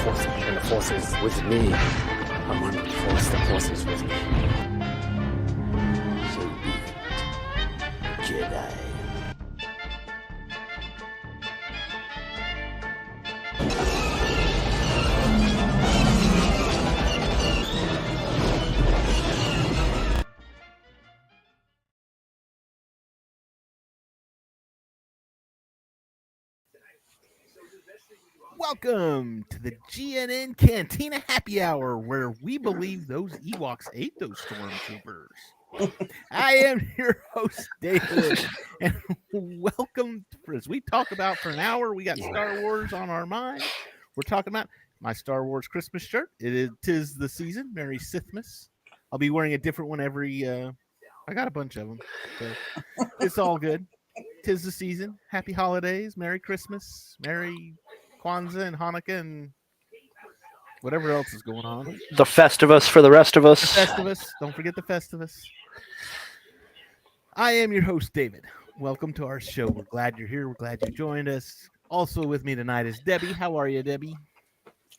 Force, and the Force is with me. I'm one with the Force. The Force is with me. So be it, Jedi. Welcome to the GNN Cantina Happy Hour, where we believe those Ewoks ate those stormtroopers. I am your host, David, and welcome as we talk about for an hour. We got Star Wars on our mind. We're talking about my Star Wars Christmas shirt. Tis the season. Merry Sithmas. I'll be wearing a different one every. I got a bunch of them, so it's all good. Tis the season. Happy holidays. Merry Christmas. Merry Kwanzaa and Hanukkah and whatever else is going on. The Festivus for the rest of us. The Festivus. Don't forget the Festivus. I am your host, David. Welcome to our show. We're glad you're here. We're glad you joined us. Also with me tonight is Debbie. How are you, Debbie?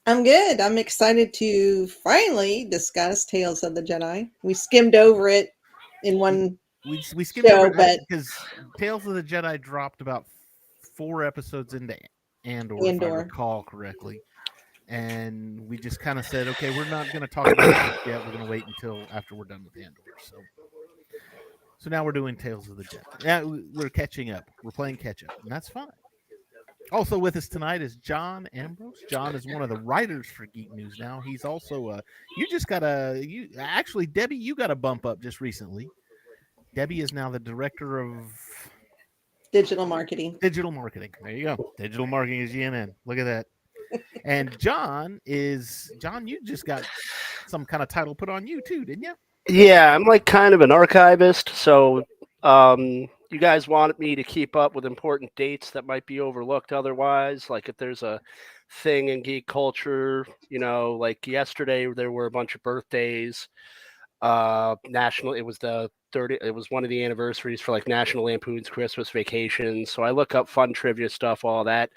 I'm good. I'm excited to finally discuss Tales of the Jedi. We skimmed over it in one we skimmed show, over it but because Tales of the Jedi dropped about 4 episodes into Andorr, if I recall correctly. And we just kind of said, okay, we're not going to talk about it yet. We're going to wait until after we're done with Andorr. So now we're doing Tales of the Jedi. Yeah, we're catching up. We're playing catch up, and that's fine. Also with us tonight is John Ambrose. John is one of the writers for Geek News now. He's also actually, Debbie, you got a bump up just recently. Debbie is now the director of digital marketing. There you go. Digital marketing is GNN. Look at that. And John, you just got some kind of title put on you too, didn't you? Yeah, I'm like kind of an archivist. So you guys wanted me to keep up with important dates that might be overlooked otherwise. Like if there's a thing in geek culture, like yesterday there were a bunch of birthdays. It was one of the anniversaries for like National Lampoon's Christmas Vacation. So I look up fun trivia stuff, all that,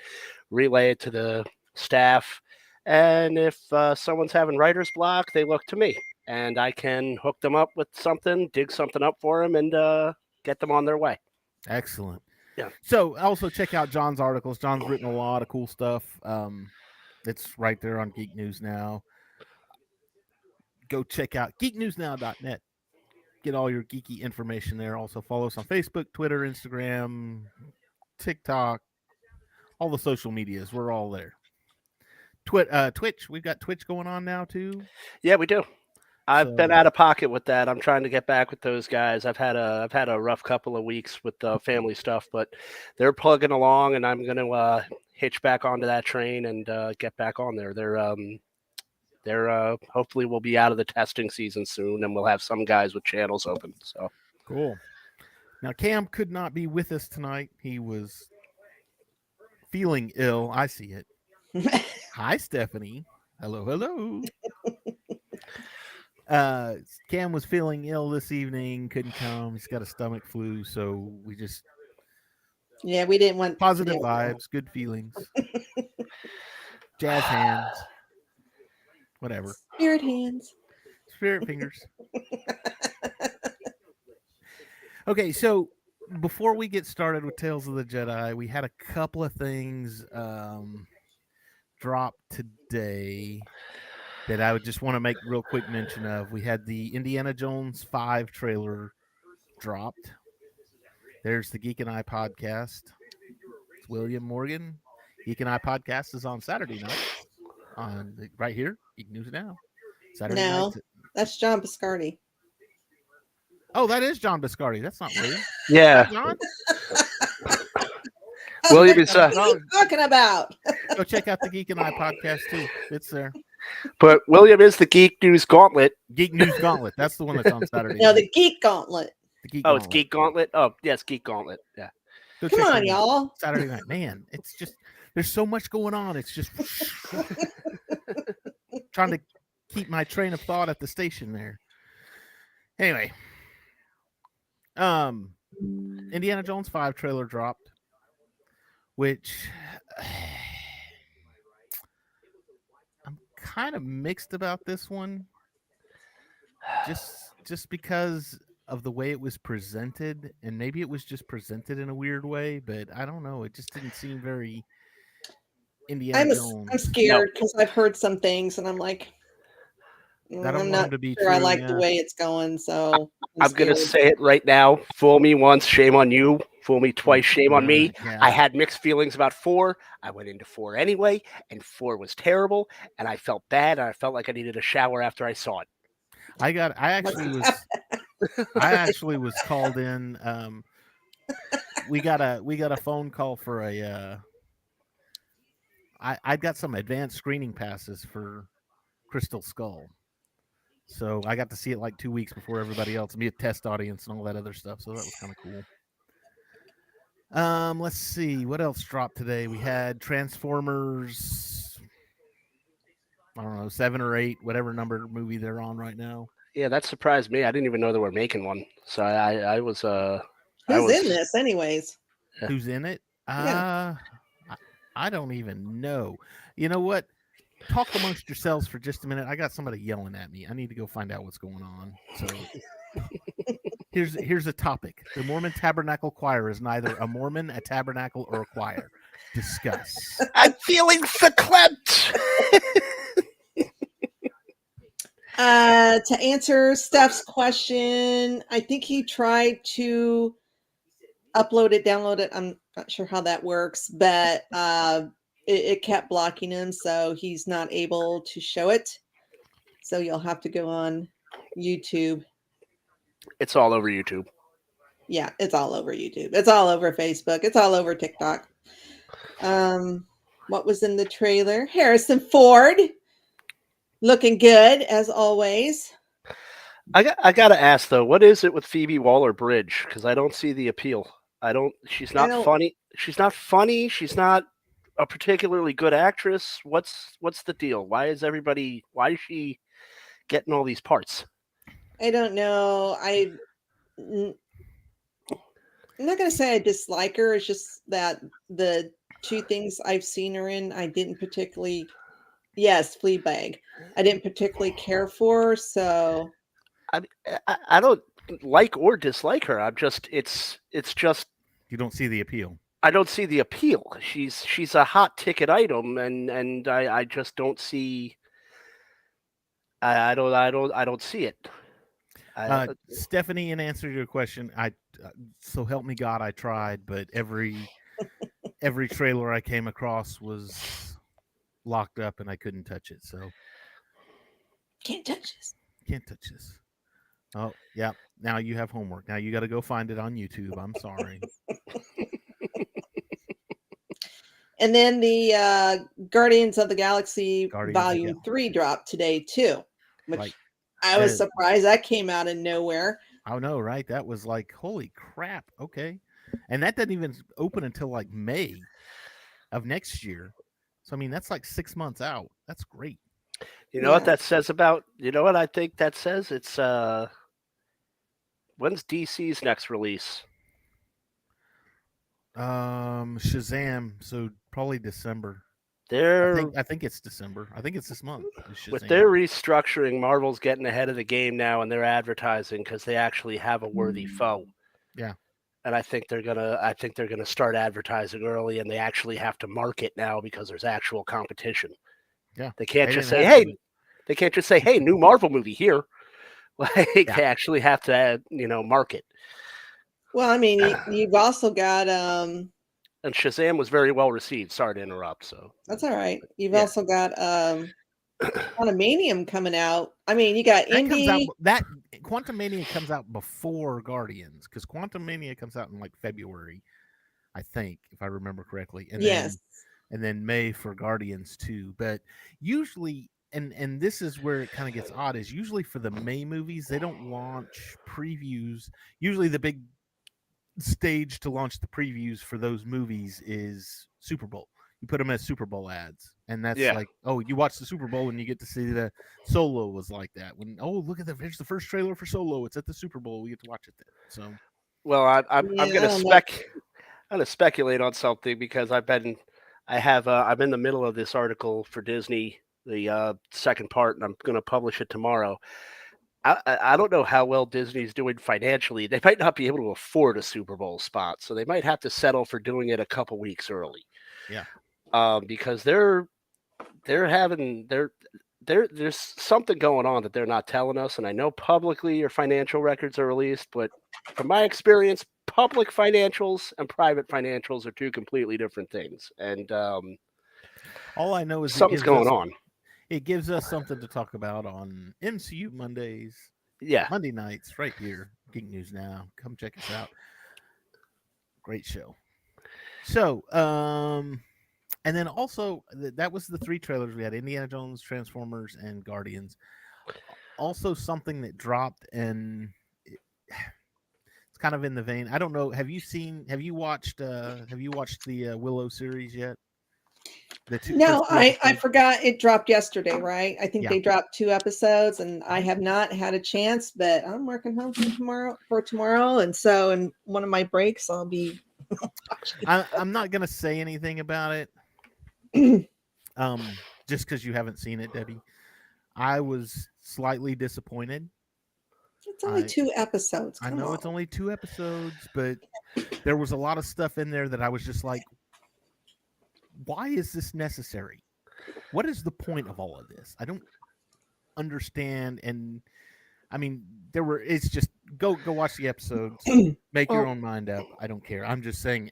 relay it to the staff. And if someone's having writer's block, they look to me and I can hook them up with something, dig something up for them and get them on their way. Excellent. Yeah. So also check out John's articles. John's written a lot of cool stuff. It's right there on Geek News Now. Go check out geeknewsnow.net. Get all your geeky information there. Also follow us on Facebook, Twitter, Instagram, TikTok, all the social medias. We're all there. Twitch. We've got Twitch going on now too. Yeah, we do. I've been out of pocket with that. I'm trying to get back with those guys. I've had a rough couple of weeks with family stuff, but they're plugging along, and I'm going to hitch back onto that train and get back on there. They're hopefully we'll be out of the testing season soon, and we'll have some guys with channels open. So cool. Now Cam could not be with us tonight. He was feeling ill. I see it. Hi, Stephanie. Hello. Cam was feeling ill this evening, couldn't come. He's got a stomach flu, so we didn't want positive vibes, good feelings, jazz hands, whatever. Spirit fingers. Okay, so before we get started with Tales of the Jedi, we had a couple of things drop today that I would just want to make real quick mention of. We had the Indiana Jones 5 trailer dropped. There's the Geek and I podcast. It's William Morgan. Geek and I podcast is on Saturday night right here, Geek News Now. Saturday night. That's John Biscardi. Oh, that is John Biscardi. That's not William. Yeah. John? William is what are you talking about? Go check out the Geek and I podcast too. It's there. But William is the Geek News Gauntlet. Geek News Gauntlet. That's the one that's on Saturday. No, the Geek Gauntlet. It's Geek Gauntlet. Oh, yes, Geek Gauntlet. Yeah. Come on, y'all. Saturday night, man. It's just there's so much going on. It's just trying to keep my train of thought at the station there. Anyway, Indiana Jones 5 trailer dropped, which kind of mixed about this one. Just because of the way it was presented, and maybe it was just presented in a weird way, but I don't know. It just didn't seem very Indiana I'm Jones. scared because I've heard some things, and I'm like, I don't I'm want not them to be sure I true. like Yeah. the way it's going. So I'm going to scared. say it right now. Fool me once, shame on you. Fool me twice, shame on me. Yeah. I had mixed feelings about 4. I went into 4 anyway, and 4 was terrible, and I felt bad, and I felt like I needed a shower after I saw it. I actually was called in. We got a phone call for a. I got some advanced screening passes for Crystal Skull, so I got to see it like 2 weeks before everybody else, and be a test audience and all that other stuff. So that was kind of cool. Let's see what else dropped today. We had Transformers. I don't know, 7 or 8, whatever number movie they're on right now. Yeah, that surprised me. I didn't even know they were making one. So I was Who's in this, anyways? Who's in it? Yeah. I don't even know. You know what? Talk amongst yourselves for just a minute. I got somebody yelling at me. I need to go find out what's going on. So here's a topic. The Mormon Tabernacle Choir is neither a Mormon, a tabernacle, or a choir. Discuss. I'm feeling verklempt. To answer Steph's question, I think he tried to upload it, download it. I'm not sure how that works, but it kept blocking him, so he's not able to show it. So you'll have to go on YouTube. It's all over YouTube. Yeah, it's all over YouTube. It's all over Facebook. It's all over TikTok. What was in the trailer? Harrison Ford, looking good as always. I gotta ask though, what is it with Phoebe Waller-Bridge? Because I don't see the appeal. She's not funny. She's not funny. She's not a particularly good actress. What's the deal? Why is she getting all these parts? I don't know. I'm not going to say I dislike her. It's just that the 2 things I've seen her in, I didn't particularly. Yes, Fleabag. I didn't particularly care for. So I don't like or dislike her. I'm just it's just You don't see the appeal. I don't see the appeal. She's a hot ticket item, and I just don't see. I don't see it. Stephanie, in answer to your question, so help me God, I tried, but every trailer I came across was locked up, and I couldn't touch it. So can't touch this. Can't touch this. Oh, yeah. Now you have homework. Now you got to go find it on YouTube. I'm sorry. And then the Guardians of the Galaxy Volume 3 dropped today too, which I was surprised that came out of nowhere. I know, right? That was like, holy crap. Okay. And that doesn't even open until like May of next year. So, I mean, that's like 6 months out. That's great. You know what that says about, you know what I think that says? It's, when's DC's next release? Shazam. So probably December. I think it's December. I think it's this month. With their restructuring, Marvel's getting ahead of the game now, and they're advertising because they actually have a worthy foe. Yeah. And I think they're gonna start advertising early, and they actually have to market now because there's actual competition. Yeah. They can't just say, hey, new Marvel movie here. Like they actually have to, market. Well, I mean, you've also got and Shazam was very well received. Sorry to interrupt. So that's all right. You've also got Quantumanium coming out. I mean, you got that Quantumania comes out before Guardians, because Quantumania comes out in like February, I think, if I remember correctly. And then May for Guardians too. But usually, and this is where it kind of gets odd, is usually for the May movies, they don't launch previews. Usually the big stage to launch the previews for those movies is Super Bowl. You put them as Super Bowl ads, and that's like, oh, you watch the Super Bowl and you get to see the Solo was like that. When here's the first trailer for Solo. It's at the Super Bowl. We get to watch it then. So, well, I'm gonna speculate on something because I'm in the middle of this article for Disney the second part, and I'm going to publish it tomorrow. I don't know how well Disney's doing financially. They might not be able to afford a Super Bowl spot, so they might have to settle for doing it a couple weeks early. Yeah. Because they're having there's something going on that they're not telling us, and I know publicly your financial records are released, but from my experience, public financials and private financials are two completely different things, and all I know is something's going on. It gives us something to talk about on MCU Mondays, Yeah, Monday nights, right here, Geek News Now. Come check us out. Great show. So, and then also that was the 3 trailers we had: Indiana Jones, Transformers, and Guardians. Also, something that dropped, and it's kind of in the vein. I don't know. Have you watched the Willow series yet? No, I forgot it dropped yesterday, right? I think Yeah. they dropped 2 episodes, and I have not had a chance, but I'm working home for tomorrow, and so in one of my breaks, I'll be I'm not gonna say anything about it. Just because you haven't seen it, Debbie. I was slightly disappointed. It's only 2 episodes. I know it's only 2 episodes, but there was a lot of stuff in there that I was just like, why is this necessary? What is the point of all of this? I don't understand. And I mean, it's just go watch the episodes, make your own mind up. I don't care. I'm just saying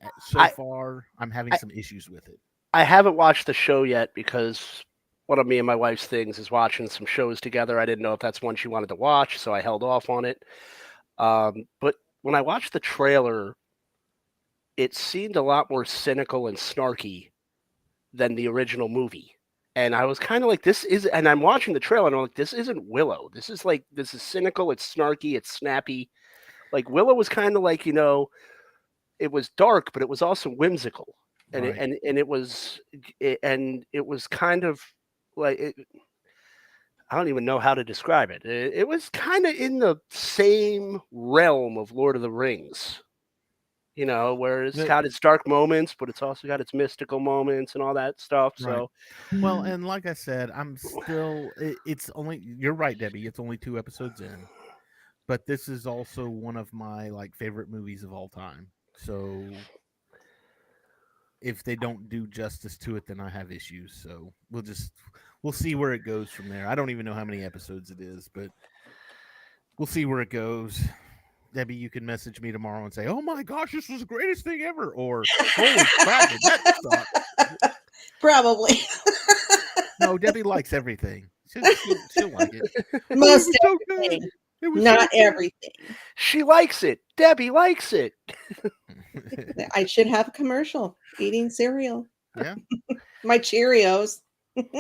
far I'm having some issues with it. I haven't watched the show yet because one of me and my wife's things is watching some shows together. I didn't know if that's one she wanted to watch, so I held off on it. But when I watched the trailer, it seemed a lot more cynical and snarky than the original movie. And I was kind of like, and I'm watching the trailer and I'm like, this isn't Willow. This is cynical, it's snarky, it's snappy. Like Willow was kind of like, it was dark, but it was also whimsical. And Right. it was kind of like, I don't even know how to describe it. It was kind of in the same realm of Lord of the Rings. Where it's got its dark moments, but it's also got its mystical moments and all that stuff. Right. So, well, and like I said, I'm still. It's only. You're right, Debbie. It's only 2 episodes in, but this is also one of my favorite movies of all time. So, if they don't do justice to it, then I have issues. So we'll see where it goes from there. I don't even know how many episodes it is, but we'll see where it goes. Debbie, you can message me tomorrow and say, "Oh my gosh, this was the greatest thing ever," or "Holy crap, did that suck?" Probably. No, Debbie likes everything. She'll like it. Most so everything. good. It was Not so good. everything. She likes it. Debbie likes it. I should have a commercial eating cereal. Yeah. My Cheerios.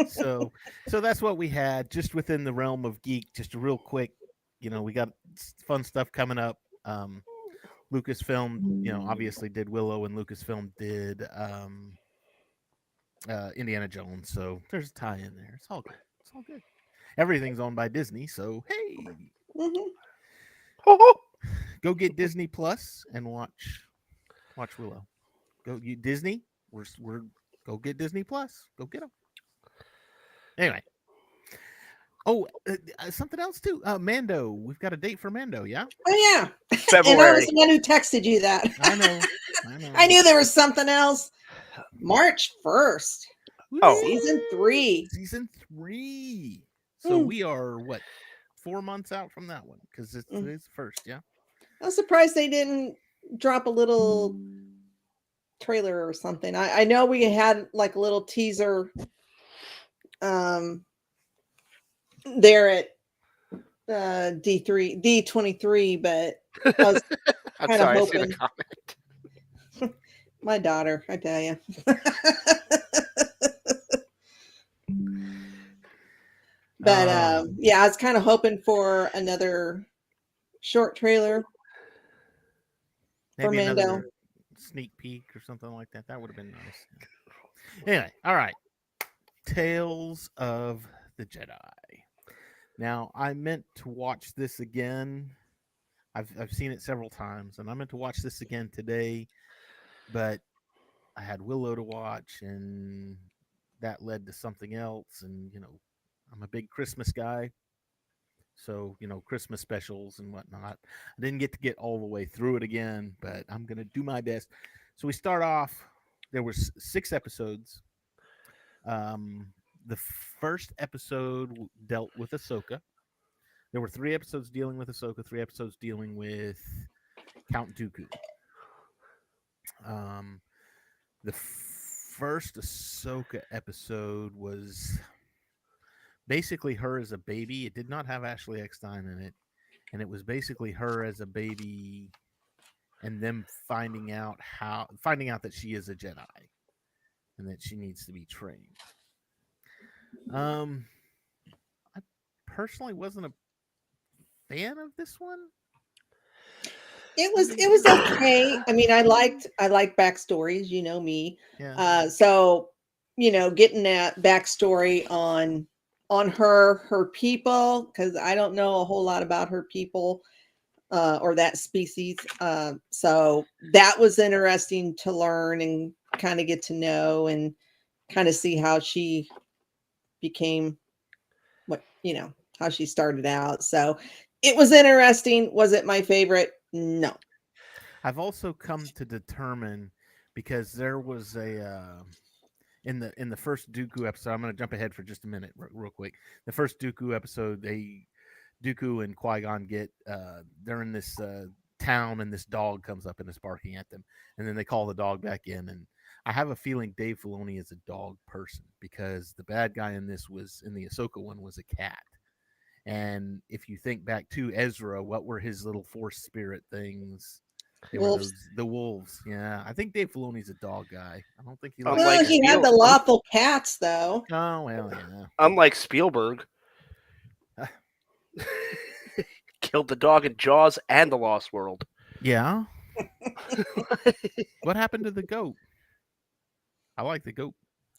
So that's what we had just within the realm of geek. Just a real quick, we got fun stuff coming up. Lucasfilm, obviously did Willow, and Lucasfilm did Indiana Jones. So there's a tie in there. It's all good. It's all good. Everything's owned by Disney, so hey, go get Disney Plus and watch Willow. Go Disney. We're go get Disney Plus. Go get them. Anyway. Oh, something else too. Mando. We've got a date for Mando. Yeah. Oh yeah. February. And I was the one who texted you that. I know. I knew there was something else. March 1st. Oh. Season 3. Season 3. So we are 4 months out from that one because it's the first. Yeah. I was surprised they didn't drop a little trailer or something. I know we had a little teaser there at D23, but I was I'm kind sorry, of I see the hoping. comment. My daughter, I tell you. But yeah, I was kind of hoping for another short trailer for Maybe Mando. another sneak peek or something like that. That would have been nice. Anyway, all right. Tales of the Jedi. Now, I meant to watch this again. I've seen it several times, and I meant to watch this again today, but I had Willow to watch, and that led to something else, and I'm a big Christmas guy. So, Christmas specials and whatnot. I didn't get all the way through it again, but I'm going to do my best. So we start off, there was 6 episodes. The first episode dealt with Ahsoka. There were 3 episodes dealing with Ahsoka, 3 episodes dealing with Count Dooku. The first Ahsoka episode was basically her as a baby. It did not have Ashley Eckstein in it, and it was basically her as a baby, and them finding out that she is a Jedi, and that she needs to be trained. I personally wasn't a fan of this one. It was okay. I mean, I like backstories, me. Yeah. So, getting that backstory on her people, because I don't know a whole lot about her people or that species. So that was interesting to learn and kind of get to know and kind of see how she became how she started out. So it was interesting. Was it my favorite? No. I've also come to determine, because there was a in the first Dooku episode. I'm going to jump ahead for just a minute, real quick. The first Dooku episode, Dooku and Qui-Gon they're in this town, and this dog comes up and is barking at them, and then they call the dog back in. And I have a feeling Dave Filoni is a dog person, because the bad guy in the Ahsoka one was a cat. And if you think back to Ezra, what were his little force spirit things? They Wolves. were the wolves. Yeah, I think Dave Filoni's a dog guy. I don't think he Well, likes. Well, he had the lawful cats, though. Oh well, yeah. Unlike Spielberg, killed the dog in Jaws and The Lost World. Yeah. What happened to the goat? I like the goat.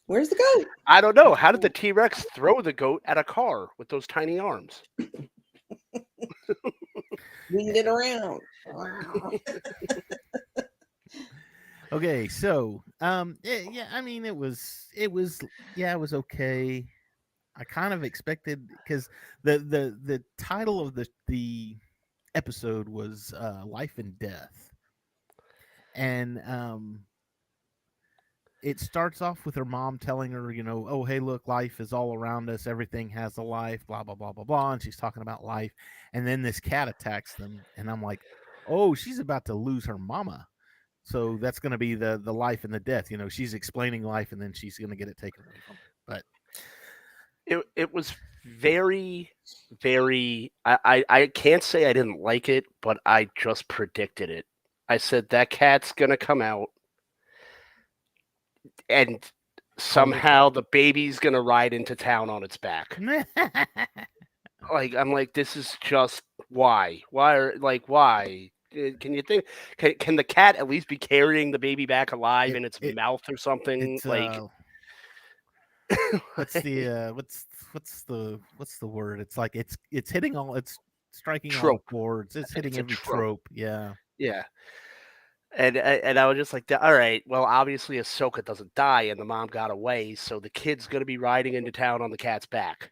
Where's the goat? I don't know. How did the T-Rex throw the goat at a car with those tiny arms? Winged it around. Okay, so yeah, I mean it was okay. I kind of expected, because the title of the episode was Life and Death, and it starts off with her mom telling her, oh, hey, look, life is all around us. Everything has a life, blah, blah, blah, blah, blah. And she's talking about life. And then this cat attacks them. And I'm like, oh, she's about to lose her mama. So that's going to be the life and the death. She's explaining life, and then she's going to get it taken away from her. But it was very, very, I can't say I didn't like it, but I just predicted it. I said that cat's going to come out, and somehow the baby's going to ride into town on its back. I'm like, this is just why? Why? Can you think? Can the cat at least be carrying the baby back alive in its mouth or something? What's the word? It's like it's hitting it's striking all trope. chords. It's hitting every trope. Yeah. Yeah. And I was just like, all right, well, obviously Ahsoka doesn't die and the mom got away, so the kid's going to be riding into town on the cat's back.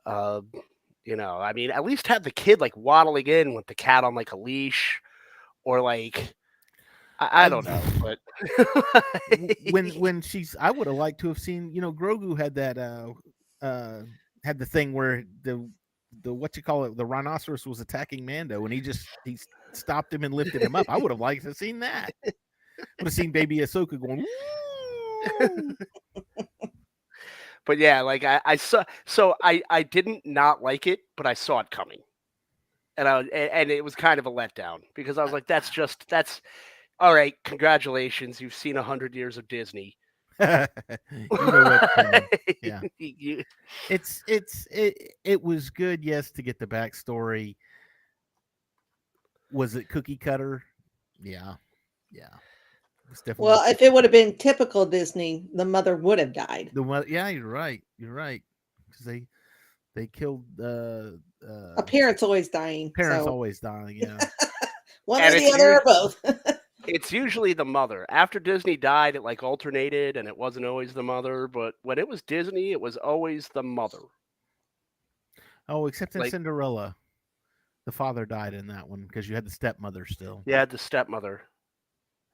I mean, at least have the kid waddling in with the cat on a leash, or I don't know, but when I would have liked to have seen, Grogu had that had the thing where the the rhinoceros was attacking Mando, and he stopped him and lifted him up. I would have liked to have seen that. Would have seen baby Ahsoka going. But yeah, I saw, so I didn't not like it, but I saw it coming, and it was kind of a letdown, because I was like, that's all right. Congratulations, you've seen 100 years of Disney. Yeah. It was good, yes, to get the backstory. Was it cookie cutter? Yeah. Well, if it would have been typical Disney, the mother would have died. Yeah, you're right. Because they killed a parent's always dying. Parents always dying. Yeah. One or the other, or both. It's usually the mother. After Disney died, it like alternated, and it wasn't always the mother. But when it was Disney, it was always the mother. Oh, except in Like- Cinderella, the father died in that one because you had the stepmother still. Yeah, the stepmother.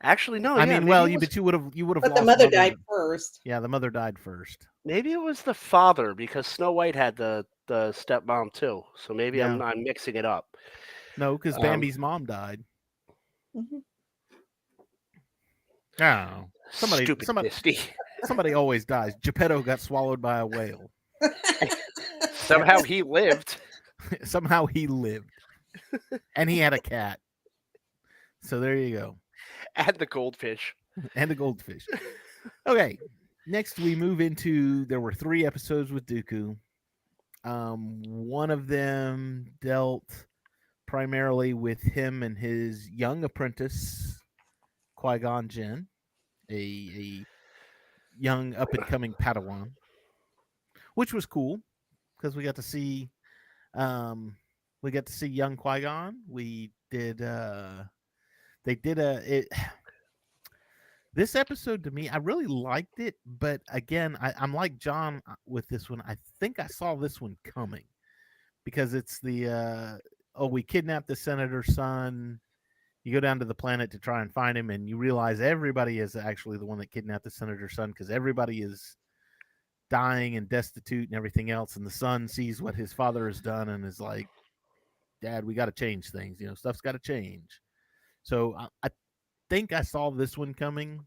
Actually, no. I yeah, mean, maybe well, it was, but you would have But lost the mother died first. Yeah, the mother died first. maybe it was the father because Snow White had the stepmom too. So maybe Yeah. I'm mixing it up. No, because Bambi's mom died. Mhm. Oh, Stupid Disney. somebody always dies. Geppetto got swallowed by a whale. Somehow he lived. Somehow he lived, and he had a cat. So there you go, And the goldfish. and a goldfish. Okay, next we move into. There were 3 episodes with Dooku. One of them dealt primarily with him and his young apprentice, Qui-Gon Jinn, a young up and coming Padawan, which was cool because we got to see young Qui-Gon. We did they did this episode to me, I really liked it, but again, I'm like John with this one. I think I saw this one coming because it's the we kidnapped the senator's son. You go down to the planet to try and find him, and you realize everybody is actually the one that kidnapped the senator's son because everybody is dying and destitute and everything else. And the son sees what his father has done and is like, Dad, we got to change things. Stuff's got to change. So I think I saw this one coming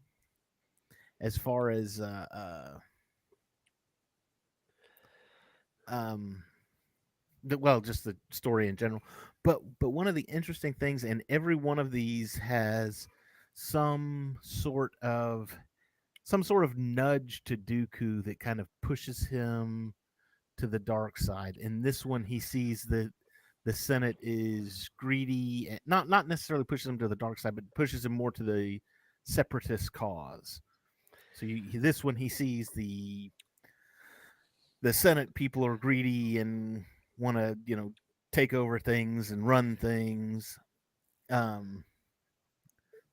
as far as just the story in general. But one of the interesting things, and every one of these has some sort of nudge to Dooku that kind of pushes him to the dark side. In this one, he sees that the Senate is greedy, and not necessarily pushes him to the dark side, but pushes him more to the separatist cause. So this one, he sees the Senate people are greedy and want to take over things and run things. The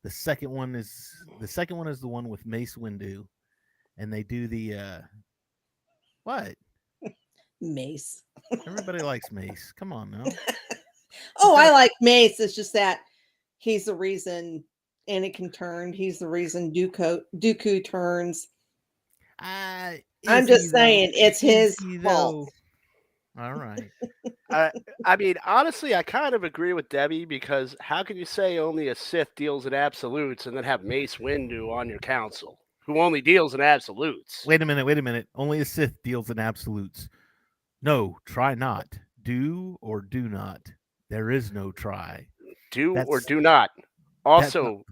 second one is the one with Mace Windu, and they do the what? Mace. Everybody likes Mace. Come on now. Oh, I like Mace. It's just that he's the reason Anakin turned. He's the reason Dooku turns. I'm just saying, it's his fault. All right. I mean, honestly, I kind of agree with Debbie because how can you say only a Sith deals in absolutes and then have Mace Windu on your council who only deals in absolutes? Wait a minute. Only a Sith deals in absolutes. No, try not. Do or do not. There is no try. Or do not. Also,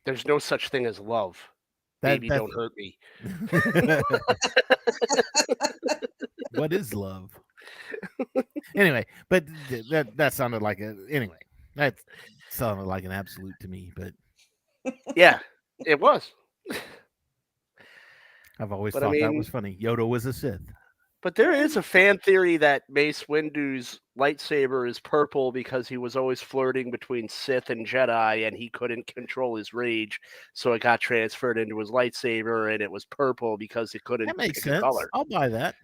there's no such thing as love. Baby, don't hurt me. What is love? Anyway, but that sounded like that sounded like an absolute to me, but yeah, it was. I've always thought that was funny. Yoda was a Sith. But there is a fan theory that Mace Windu's lightsaber is purple because he was always flirting between Sith and Jedi, and he couldn't control his rage, so it got transferred into his lightsaber, and it was purple because it couldn't. That makes pick a sense. color. I'll buy that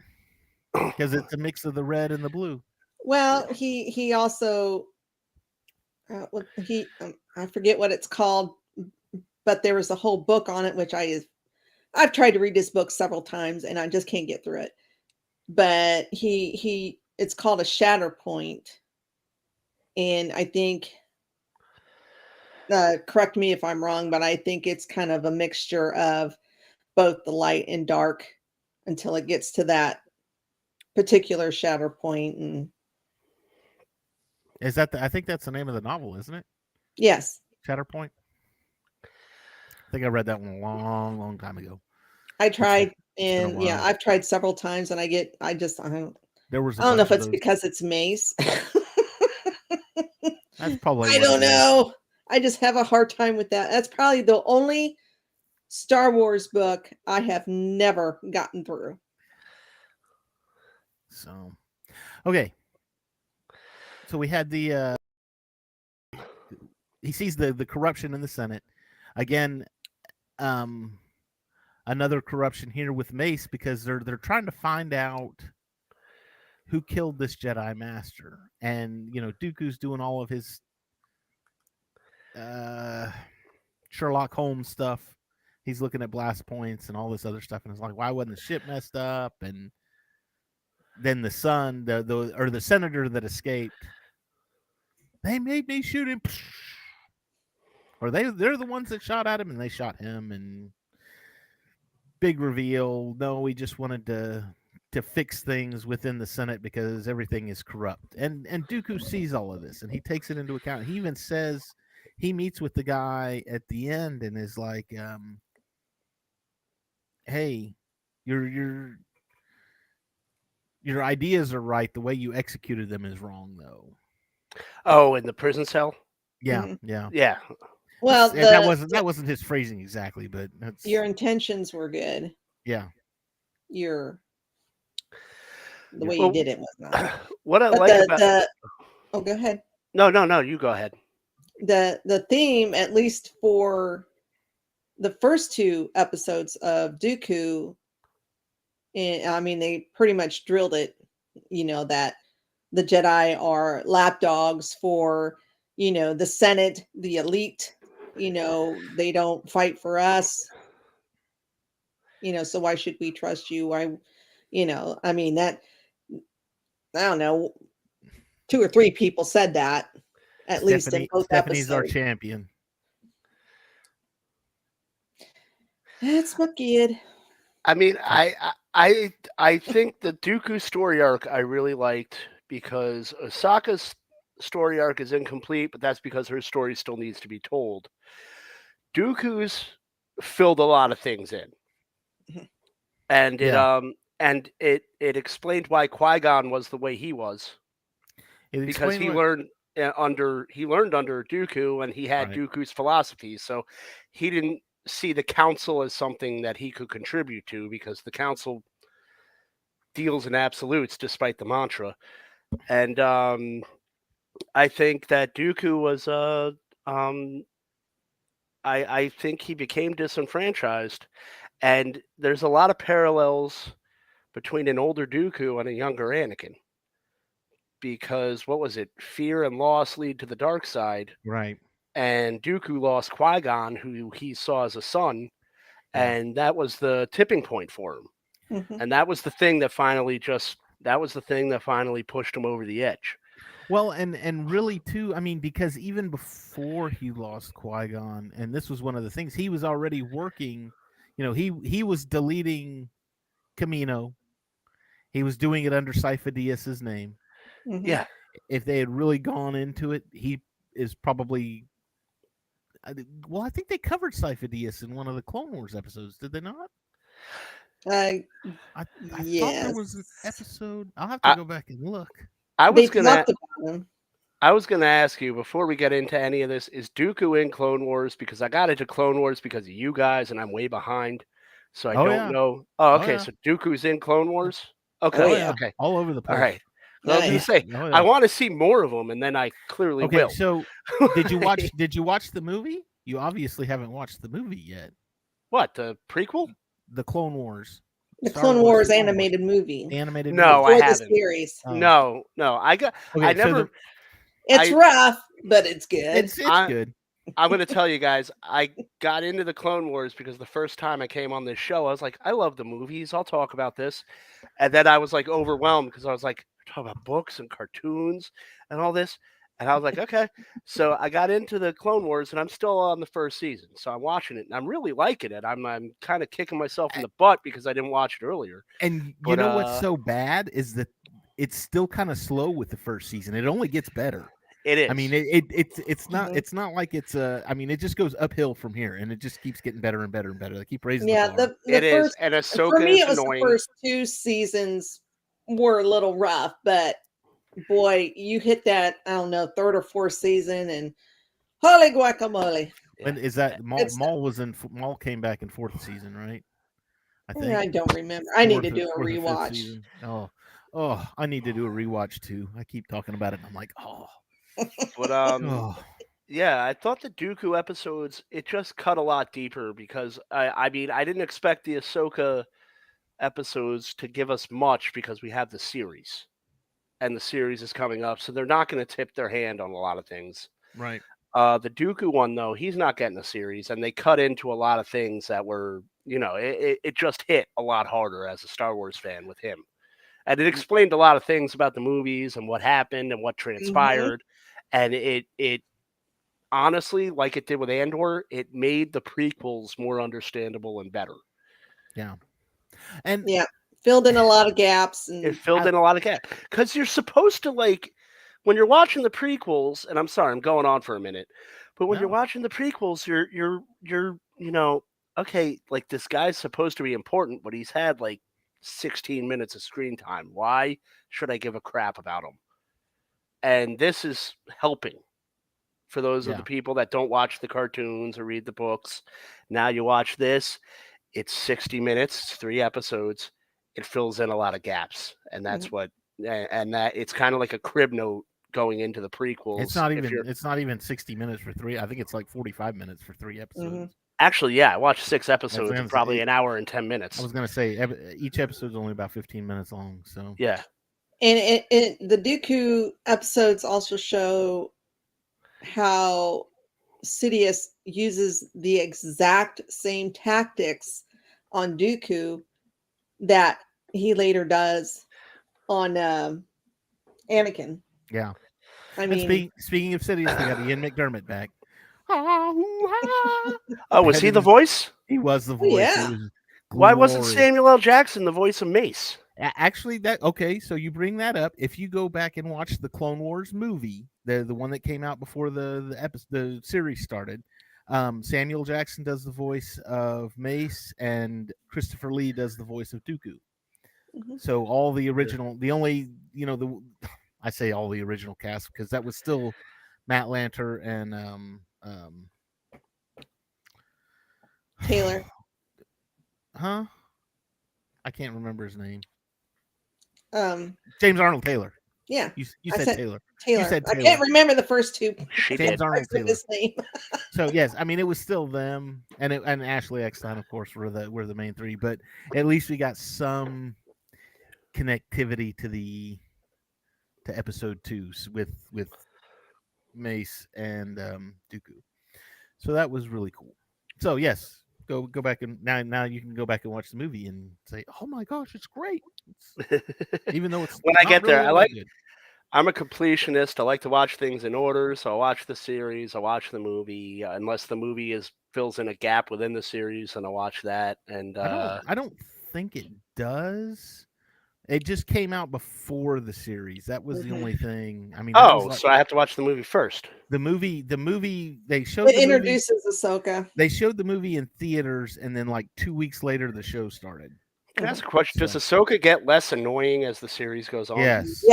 because it's a mix of the red and the blue. Well, he also I forget what it's called, but there was a whole book on it, which I've tried to read this book several times and I just can't get through it. But it's called a shatter point, and I think correct me if I'm wrong, but I think it's kind of a mixture of both the light and dark until it gets to that particular shatter point. And is that I think that's the name of the novel, isn't it? Yes. Shatterpoint. I think I read that one a long, long time ago. I tried, and I've tried several times, and I don't know if it's because it's Mace. That's probably. I don't know. I just have a hard time with that. That's probably the only Star Wars book I have never gotten through. So, okay. So we had the he sees the corruption in the Senate. again, another corruption here with Mace because they're trying to find out who killed this Jedi Master, and Dooku's doing all of his Sherlock Holmes stuff. He's looking at blast points and all this other stuff, and it's like, why wasn't the ship messed up? And then the son, the senator that escaped, they made me shoot him, or they're the ones that shot at him, and they shot him, and big reveal. No, we just wanted to fix things within the Senate because everything is corrupt, and Dooku sees all of this, and he takes it into account. He even says he meets with the guy at the end and is like, hey, your ideas are right. The way you executed them is wrong, though. Oh, in the prison cell? Yeah, yeah. Yeah. Well, that wasn't his phrasing exactly, but your intentions were good. Yeah. The way you did it was not. What I like about oh, go ahead. No, you go ahead. The theme, at least for the first two episodes of Dooku, I mean, they pretty much drilled it, that the Jedi are lapdogs for, the Senate, the elite, they don't fight for us. So why should we trust you? Why, I mean, that, I don't know, 2 or 3 people said that, at least in both Stephanie's episodes. our champion. That's my kid. I mean, I think the Dooku story arc I really liked because Ahsoka's story arc is incomplete, but that's because her story still needs to be told. Dooku's filled a lot of things in, and it explained why Qui-Gon was the way he was, because he learned under Dooku, and he had Dooku's philosophy, so he didn't see the council as something that he could contribute to, because the council deals in absolutes despite the mantra. And I think that Dooku was I think he became disenfranchised, and there's a lot of parallels between an older Dooku and a younger Anakin, because what was it, fear and loss lead to the dark side, right? And Dooku lost Qui-Gon, who he saw as a son, and that was the tipping point for him. And that was the thing that finally pushed him over the edge. Well, and really too, I mean, because even before he lost Qui-Gon, and this was one of the things, he was already working, he was deleting Camino. He was doing it under Sifo Dyas's name. Yeah. If they had really gone into it, he is probably... Well, I think they covered Sifo Dyas in one of the Clone Wars episodes, did they not? I thought there was an episode. I'll have to go back and look. I was gonna ask you before we get into any of this: is Dooku in Clone Wars? Because I got into Clone Wars because of you guys, and I'm way behind, so I don't know. Oh, okay. So Dooku's in Clone Wars. Okay, okay, all over the place. All right. I was gonna say I want to see more of them, and then I clearly will. So did you watch the movie? You obviously haven't watched the movie yet. What, the prequel? The Clone Wars. The Clone Wars animated movie. No, I haven't. The series. No, I never. It's rough, but it's good. It's good. I'm going to tell you guys, I got into the Clone Wars because the first time I came on this show, I was like, I love the movies. I'll talk about this. And then I was like overwhelmed because I was like, talk about books and cartoons and all this. And I was like, okay. So I got into the Clone Wars, and I'm still on the first season. So I'm watching it, and I'm really liking it. I'm kind of kicking myself in the butt because I didn't watch it earlier. And you know what's so bad is that it's still kind of slow with the first season. It only gets better. It is. I mean, it's not like it's I mean, it just goes uphill from here, and it just keeps getting better and better and better. They keep raising the bar. It is, and Ahsoka for me, is it was annoying. The first 2 seasons were a little rough, but boy, you hit that, I don't know, 3rd or 4th season, and holy guacamole. When is that? Maul came back in 4th season, right? I think. I don't remember. I need to do a rewatch. I need to do a rewatch too. I keep talking about it, and I'm like, But Yeah, I thought the Dooku episodes it just cut a lot deeper because I mean I didn't expect the Ahsoka episodes to give us much because we have the series and the series is coming up, so they're not going to tip their hand on a lot of things. Right. The Dooku one though, he's not getting a series, and they cut into a lot of things that were, it just hit a lot harder as a Star Wars fan with him, and it explained a lot of things about the movies and what happened and what transpired, and it honestly, like it did with Andor, it made the prequels more understandable and better. Yeah. And Yeah, filled in a lot of gaps. It And filled in a lot of gaps because you're supposed to when you're watching the prequels. And I'm sorry, I'm going on for a minute, but when you're No. watching the prequels, you're okay, like this guy's supposed to be important, but he's had like 16 minutes of screen time. Why should I give a crap about him? And this is helping for those of the people that don't watch the cartoons or read the books. Now you watch this, it's 60 minutes, it's 3 episodes. It fills in a lot of gaps, and that's what, and that it's kind of like a crib note going into the prequels. It's not even 60 minutes for 3. I think it's like 45 minutes for 3 episodes. Actually, yeah, I watched 6 episodes of probably an hour and 10 minutes. I was going to say each episode's only about 15 minutes long, so. Yeah. And the Dooku episodes also show how Sidious uses the exact same tactics on Dooku that he later does on Anakin. Yeah. I mean, speaking of Sidious, we got Ian McDermott back. Oh, was he the voice? He was the voice. Yeah. Why wasn't Samuel L. Jackson the voice of Mace? Actually, so you bring that up. If you go back and watch the Clone Wars movie, the one that came out before the series started, Samuel Jackson does the voice of Mace, and Christopher Lee does the voice of Dooku. So all the original, the only, I say all the original cast because that was still Matt Lanter and Taylor. Huh? I can't remember his name. James Arnold Taylor. Yeah. You said Taylor. Taylor. You said Taylor. I can't remember the first two. James Arnold Taylor. His name. So yes, I mean it was still them and Ashley Eckstein, of course, were the main 3, but at least we got some connectivity to episode 2 with Mace and Dooku. So that was really cool. So yes, go back and now you can go back and watch the movie and say, "Oh my gosh, it's great." Even though it's when I get there, good. I'm a completionist. I like to watch things in order, so I watch the series, I watch the movie, unless the movie fills in a gap within the series, and I watch that. And I don't think it does. It just came out before the series. That was the only thing. I mean, so I have to watch the movie first. The movie they showed. It introduces Ahsoka. They showed the movie in theaters, and then like 2 weeks later, the show started. Can I ask a question? Does Ahsoka get less annoying as the series goes on? Yes.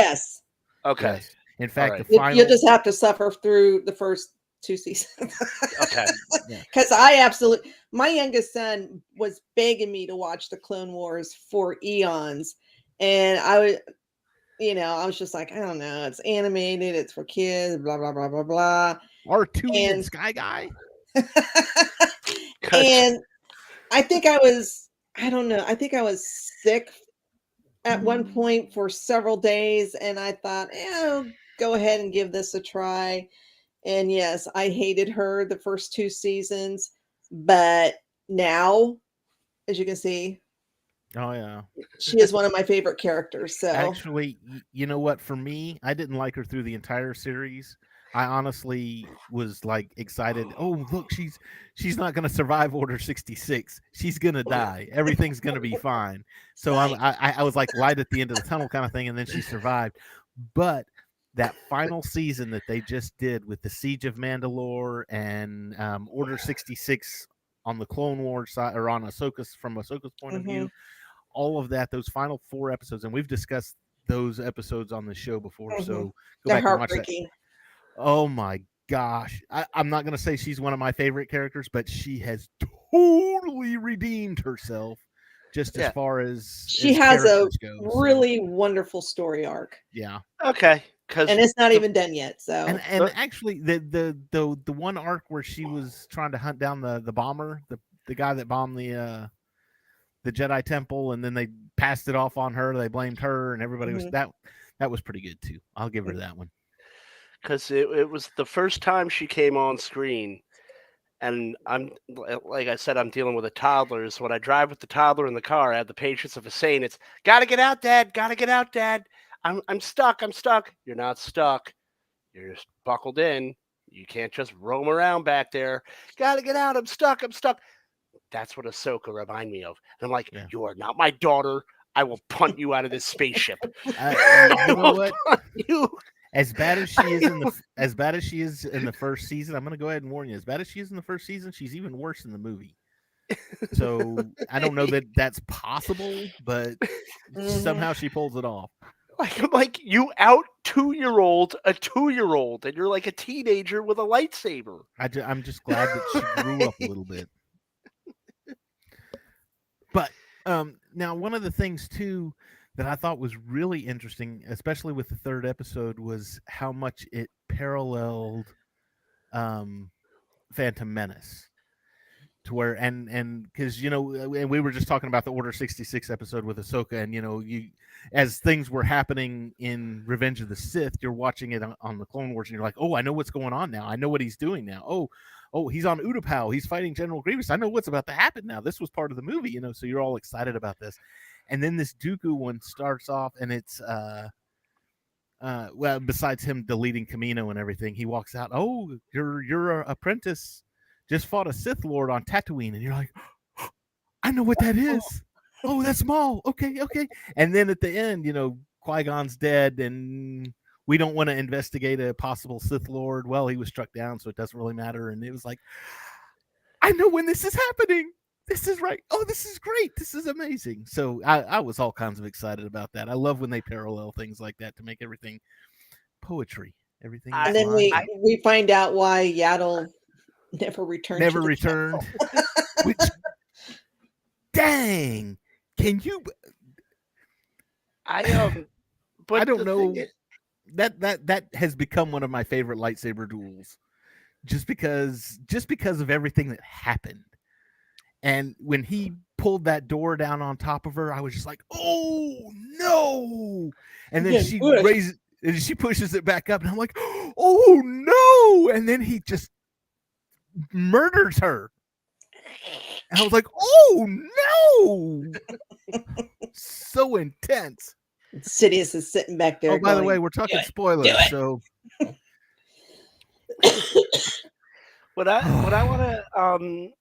Okay. Yes. In fact, right. the final. You'll just have to suffer through the first 2 seasons. Okay. Because my youngest son was begging me to watch the Clone Wars for eons. And I was just like, I don't know. It's animated. It's for kids. Blah, blah, blah, blah, blah. R2 and Sky Guy. And I think I was sick at one point for several days. And I thought, I'll go ahead and give this a try. And yes, I hated her the first 2 seasons. But now, as you can see, oh yeah, she is one of my favorite characters. So actually, you know what? For me, I didn't like her through the entire series. I honestly was like excited. Oh, look, she's not going to survive Order 66. She's going to die. Everything's going to be fine. So I was like light at the end of the tunnel kind of thing, and then she survived. But that final season that they just did with the Siege of Mandalore and Order 66 on the Clone Wars side, or on Ahsoka's point of view, all of that, those final 4 episodes, and we've discussed those episodes on the show before. So go back and watch that. Oh my gosh. I'm not going to say she's one of my favorite characters, but she has totally redeemed herself just as far as she has a really wonderful story arc. Yeah. Okay. because And it's not even done yet. So And actually, the one arc where she was trying to hunt down the bomber, the guy that bombed the Jedi Temple, and then they passed it off on her. They blamed her, and everybody was that was pretty good too. I'll give her that one. because it was the first time she came on screen, and I'm like I said, I'm dealing with a toddler. So when I drive with the toddler in the car, I have the patience of a saint. It's gotta get out, Dad. Gotta get out, Dad. I'm stuck. I'm stuck. You're not stuck. You're just buckled in. You can't just roam around back there. Gotta get out. I'm stuck. I'm stuck. That's what Ahsoka remind me of. And I'm like, you are not my daughter. I will punt you out of this spaceship. You know what? You. As bad as she is in the first season, I'm going to go ahead and warn you. As bad as she is in the first season, she's even worse in the movie. So I don't know that that's possible, but somehow she pulls it off. Like you out 2-year-old a 2-year-old, and you're like a teenager with a lightsaber. I'm just glad that she grew up a little bit. But now one of the things too that I thought was really interesting, especially with the third episode, was how much it paralleled Phantom Menace. To where and because and we were just talking about the Order 66 episode with Ahsoka, and you as things were happening in Revenge of the Sith, you're watching it on the Clone Wars, and you're like, oh, I know what's going on now. I know what he's doing now. Oh, he's on Utapau. He's fighting General Grievous. I know what's about to happen now. This was part of the movie, so you're all excited about this. And then this Dooku one starts off, and it's well, besides him deleting Kamino and everything, he walks out. Oh, your apprentice just fought a Sith Lord on Tatooine, and you're like, oh, I know what that is. Oh, that's Maul. Okay. And then at the end, Qui-Gon's dead, and we don't want to investigate a possible Sith Lord. Well, he was struck down, so it doesn't really matter. And it was like, I know when this is happening. This is right. Oh, this is great. This is amazing. So I was all kinds of excited about that. I love when they parallel things like that to make everything poetry. Everything. And then we find out why Yaddle never returned. Which, dang, can you? But I don't know. That has become one of my favorite lightsaber duels, just because of everything that happened. And when he pulled that door down on top of her, I was just like, "Oh no!" And then she raises, and she pushes it back up, and I'm like, "Oh no!" And then he just murders her. And I was like, "Oh no!" So intense. Sidious is sitting back there. Oh, by the way, we're talking spoilers, so. What I want to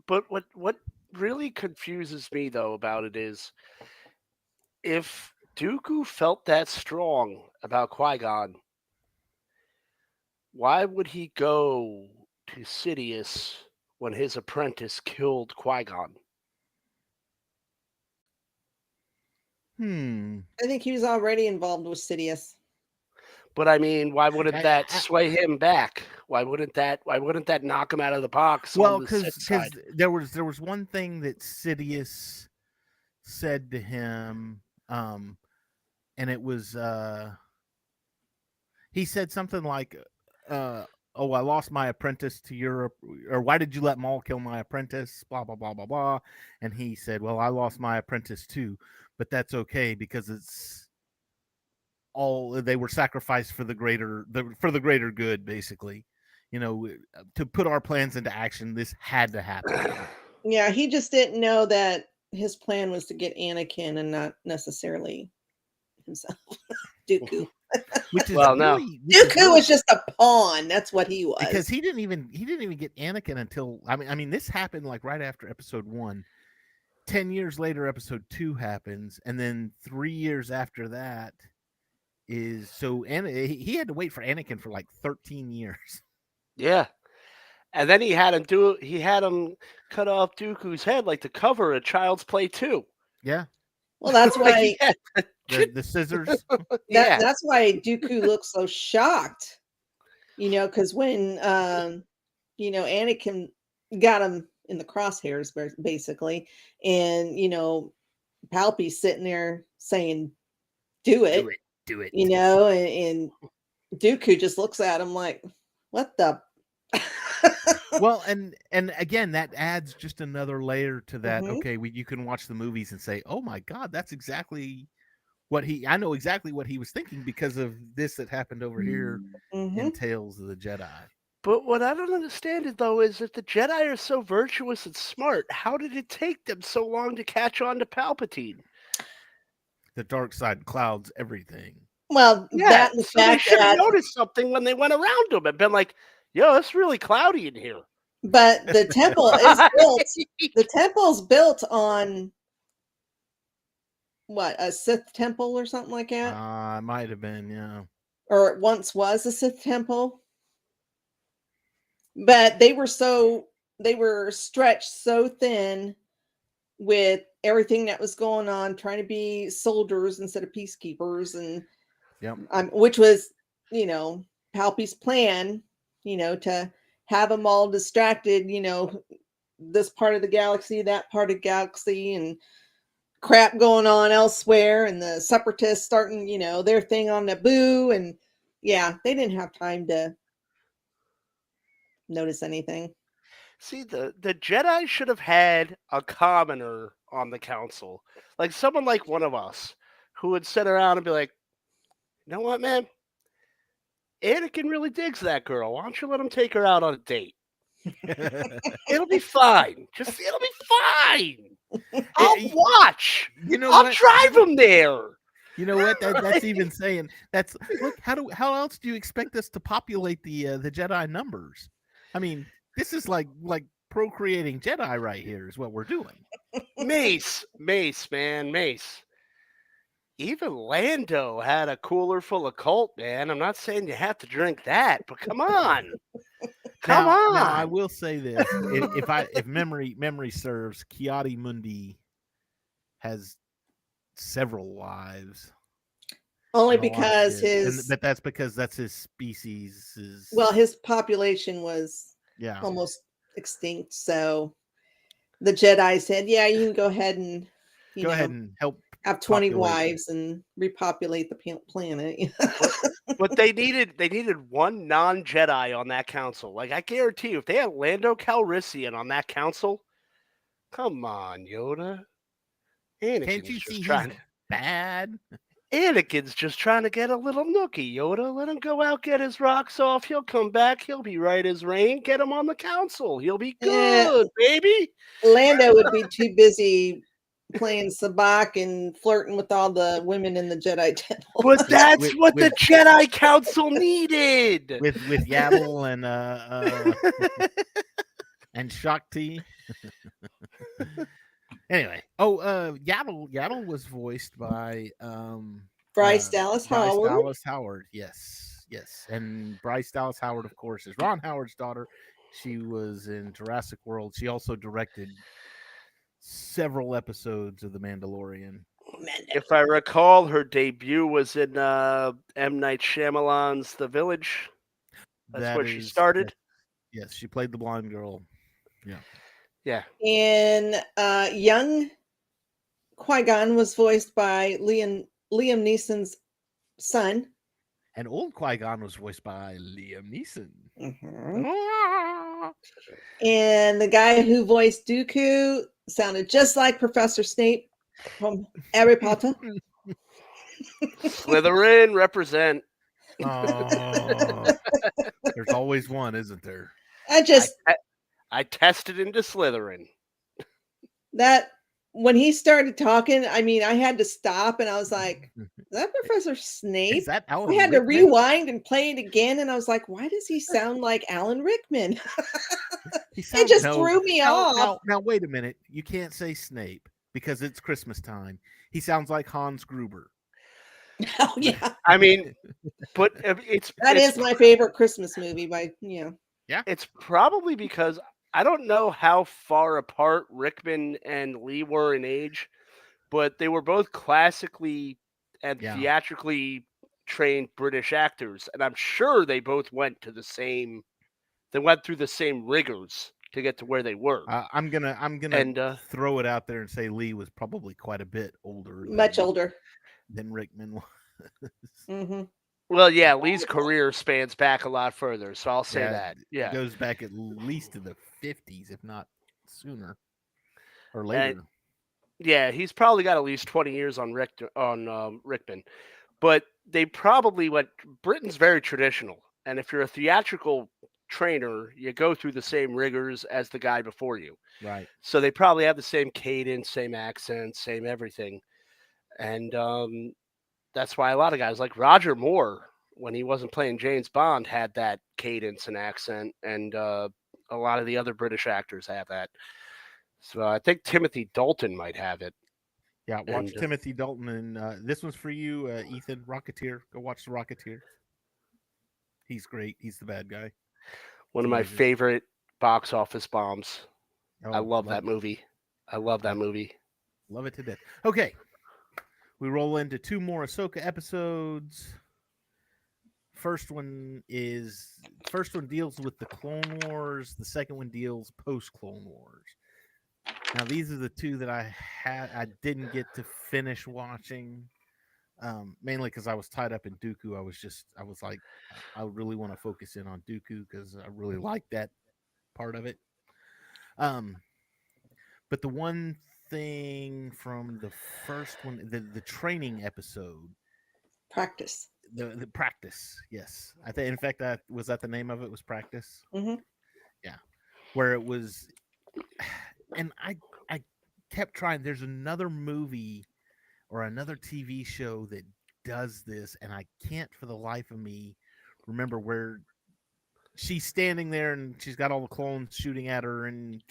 but what really confuses me though about it is if Dooku felt that strong about Qui-Gon, why would he go to Sidious when his apprentice killed Qui-Gon? I think he was already involved with Sidious. But I mean, why wouldn't that sway him back? Why wouldn't that knock him out of the box? Well, because there was one thing that Sidious said to him, and it was he said something like, "Oh, I lost my apprentice to Europe," or "Why did you let Maul kill my apprentice?" Blah blah blah blah blah. And he said, "Well, I lost my apprentice too, but that's okay because it's." They were sacrificed for the greater good, basically, to put our plans into action. This had to happen. Yeah, he just didn't know that his plan was to get Anakin and not necessarily himself. Dooku. Which is Dooku was just a pawn. That's what he was. Because he didn't even get Anakin until I mean this happened like right after episode 1. 10 years later, episode 2 happens, and then 3 years after that. He had to wait for Anakin for like 13 years. Yeah. And then he had him cut off Dooku's head like the cover of Child's Play 2. Yeah. Well, that's why the scissors. That's why Dooku looks so shocked. Because when Anakin got him in the crosshairs basically, and Palpy's sitting there saying, Do it. Do it. And Dooku just looks at him like, what the? Well, and again, that adds just another layer to that. Mhm. Okay, you can watch the movies and say, "Oh my God, that's exactly what he." I know exactly what he was thinking because of this that happened over here in Mhm. Tales of the Jedi. But what I don't understand is, though, is if the Jedi are so virtuous and smart, how did it take them so long to catch on to Palpatine? The dark side clouds everything. Well, Yeah, that and the so they fact should have that, noticed something when they went around them and been like, "Yo, it's really cloudy in here." but the temple is built. The temple's built on what, a Sith temple or something like that, Might have been, yeah. or it once was a Sith temple. But they were stretched so thin with everything that was going on, trying to be soldiers instead of peacekeepers, and Yep. which was, Palpy's plan, to have them all distracted, this part of the galaxy, that part of the galaxy, and crap going on elsewhere, and the separatists starting, their thing on Naboo, and yeah, they didn't have time to notice anything. See, the Jedi should have had a commoner on the council, like someone like one of us, who would sit around and be like, "You know what, man? Anakin really digs that girl. Why don't you let him take her out on a date? It'll be fine. It'll be fine. I'll watch. You know I'll what? drive him there." You know what? That's even saying that's look. How else do you expect us to populate the Jedi numbers? I mean, this is like procreating Jedi right here is what we're doing. Mace, man, Mace. Even Lando had a cooler full of cult, man. I'm not saying you have to drink that, but come on. Come on. Now I will say this: if memory serves, Kiadi Mundi has several wives. Only and a lot of because kids. But that's because that's his species. his population was Yeah. almost extinct. So the Jedi said, "Yeah, you can go ahead and Go ahead and help have 20 populate wives and repopulate the planet." But they needed one non-Jedi on that council. Like, I guarantee you, if they had Lando Calrissian on that council, come on, Yoda. Can't you see he's bad? Anakin's just trying to get a little nookie, Yoda. Let him go out, get his rocks off. He'll come back. He'll be right as rain. Get him on the council. He'll be good, baby. Lando would be too busy playing sabacc and flirting with all the women in the Jedi temple. But that's what the Jedi Council needed. With Yaddle and Shakti. Anyway, Yaddle was voiced by Bryce Dallas Howard. Dallas Howard, yes, and Bryce Dallas Howard, of course, is Ron Howard's daughter. She was in Jurassic World. She also directed several episodes of The Mandalorian. If I recall, her debut was in M. Night Shyamalan's The Village. That's where she started. Yes, she played the blonde girl. Yeah. Yeah. And young Qui-Gon was voiced by Liam Neeson's son. And old Qui-Gon was voiced by Liam Neeson. Mm-hmm. And the guy who voiced Dooku sounded just like Professor Snape from Harry Potter. Slytherin represent. Oh, there's always one, isn't there? I tested into Slytherin. That when he started talking, I mean, I had to stop and I was like, "Is that Professor Snape?" Is that Alan I had Rickman? to rewind and play it again, and I was like, "Why does he sound like Alan Rickman?" It just threw me off. Now, wait a minute. You can't say Snape because it's Christmas time. He sounds like Hans Gruber. Oh yeah. I mean, but it's my favorite Christmas movie by Yeah. It's probably because I don't know how far apart Rickman and Lee were in age, but they were both classically and theatrically trained British actors, and I'm sure they both went through the same rigors to get to where they were. I'm gonna throw it out there and say Lee was probably quite a bit older, much older than Rickman was. Mm-hmm. Well, yeah, Lee's career spans back a lot further, so I'll say Yeah, that. it Yeah, goes back at least to the 50s, if not sooner or and later. yeah, he's probably got at least 20 years on Rickman. But they probably went. Britain's very traditional, and if you're a theatrical trainer, you go through the same rigors as the guy before you. Right. So they probably have the same cadence, same accent, same everything, and that's why a lot of guys like Roger Moore, when he wasn't playing James Bond, had that cadence and accent, and a lot of the other British actors have that. So I think Timothy Dalton might have it. Yeah, watch And Timothy Dalton, and this one's for you, Ethan. Rocketeer. Go watch the Rocketeer. He's great. He's the bad guy. one It's of my amazing. favorite box office bombs. I Oh, love love that it. movie. I love that movie. Love it to death. Okay, we roll into 2 more Ahsoka episodes. First one deals with the Clone Wars. The second one deals post Clone Wars. Now these are the 2 that I didn't get to finish watching, mainly because I was tied up in Dooku. I was like, I really want to focus in on Dooku because I really like that part of it. Um, but the one thing from the first one, the training episode, Practice. the practice, yes, I think. In fact, that was that the name of it was practice. Hmm. Yeah, where it was, and I kept trying. There's another movie or another TV show that does this, and I can't for the life of me remember where she's standing there and she's got all the clones shooting at her, and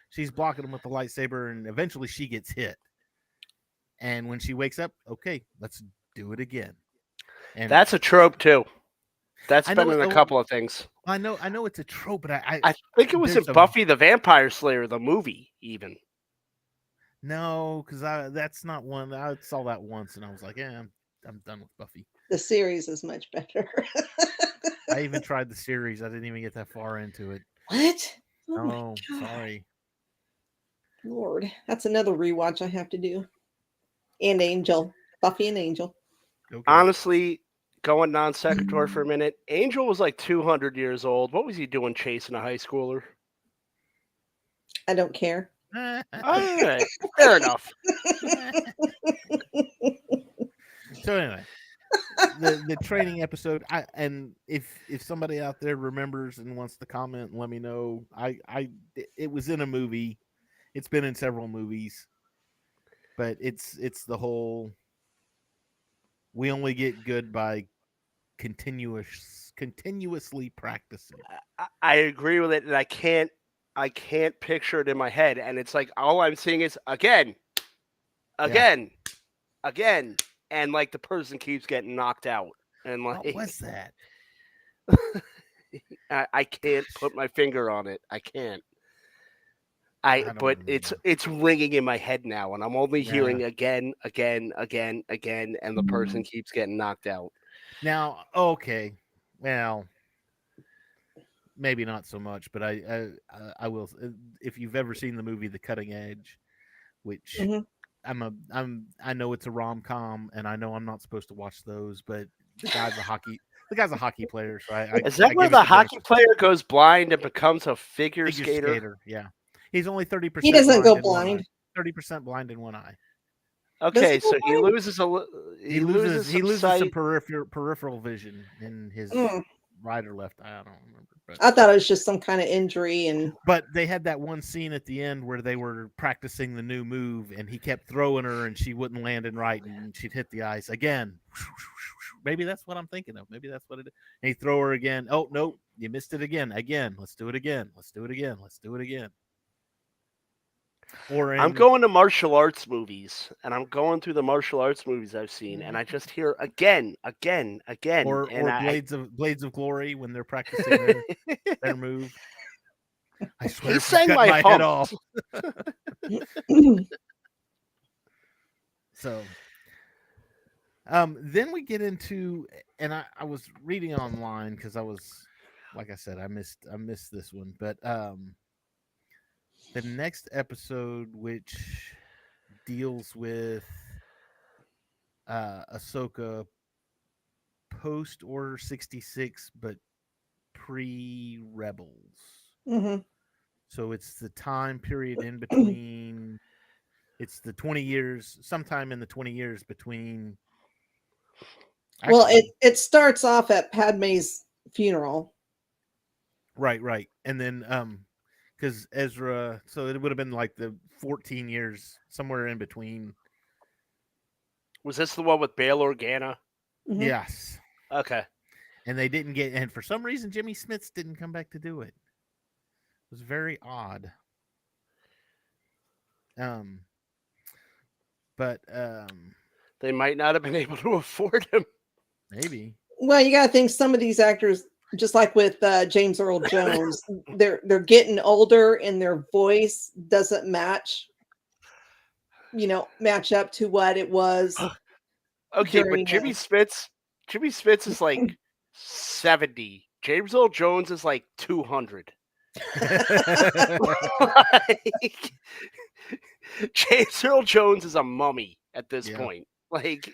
she's blocking them with the lightsaber, and eventually she gets hit. And when she wakes up, okay, let's do it again. And That's a trope too. That's I been know, in a couple of things. I know it's a trope, but I think it was in there's a Buffy the Vampire Slayer, the movie, even. no, because that's not one. I saw that once, and I was like, yeah, I'm done with Buffy. The series is much better. I even tried the series. I didn't even get that far into it. What? Oh my Oh, god. sorry. Lord. That's another rewatch I have to do. And Angel. Buffy and Angel. Okay. Honestly, going non sequitur for a minute, Angel was like 200 years old. What was he doing chasing a high schooler? I don't care. All right, fair enough. So anyway, the training episode. And if somebody out there remembers and wants to comment, let me know. It was in a movie. It's been in several movies, but it's the whole. We only get good by continuously practicing. I agree with it, and I can't picture it in my head. And it's like all I'm seeing is again, and like the person keeps getting knocked out, and like What was that? I can't put my finger on it. I can't. don't But remember. it's ringing in my head now, and I'm only hearing Yeah. again, and the person keeps getting knocked out. Now, okay, well, maybe not so much, but I will. If you've ever seen the movie The Cutting Edge, which Hmm. I know it's a rom com, and I know I'm not supposed to watch those, but the guy's a hockey player, so Is that I where give it the the hockey benefit. player goes blind and becomes a figure Figure skater? skater, yeah. He's only 30% He doesn't go blind in one eye. blind. 30% blind in one eye. Does he Okay, go so blind? He loses some loses some sight. peripheral vision in his Mm. right or left eye. I don't remember, I thought it was just some kind of injury and but they had that one scene at the end where they were practicing the new move, and he kept throwing her, and she wouldn't land in right, and she'd hit the ice again. Maybe that's what I'm thinking of. Maybe that's what it is. And he throw her again. Oh no, you missed it again. Again, let's do it again. Let's do it again. Let's do it again. Or I'm in going to martial arts movies, and I'm going through the martial arts movies I've seen, and I just hear again, and or I Blades of Glory when they're practicing their move. I swear he if you sang cut my my head off. humps. So then we get into, and I was reading online because I was, like I said, I missed this one, but the next episode, which deals with Ahsoka post Order 66, but pre-Rebels. Mm-hmm. So it's the time period in between. It's the 20 years, sometime in the 20 years between. Well, Actually, it starts off at Padme's funeral. right, and then because Ezra, so it would have been like the 14 years, somewhere in between. Was this the one with Bail Organa? Mhm. Yes, Okay. and they didn't get, and for some reason, Jimmy Smits didn't come back to do it. It was very odd. But They might not have been able to afford him. maybe. Well, you got to think some of these actors, just like with James Earl Jones, they're getting older and their voice doesn't match up to what it was. Okay, During but Jimmy Smits is like 70. James Earl Jones is like 200. Like, James Earl Jones is a mummy at this Yeah. point. Like,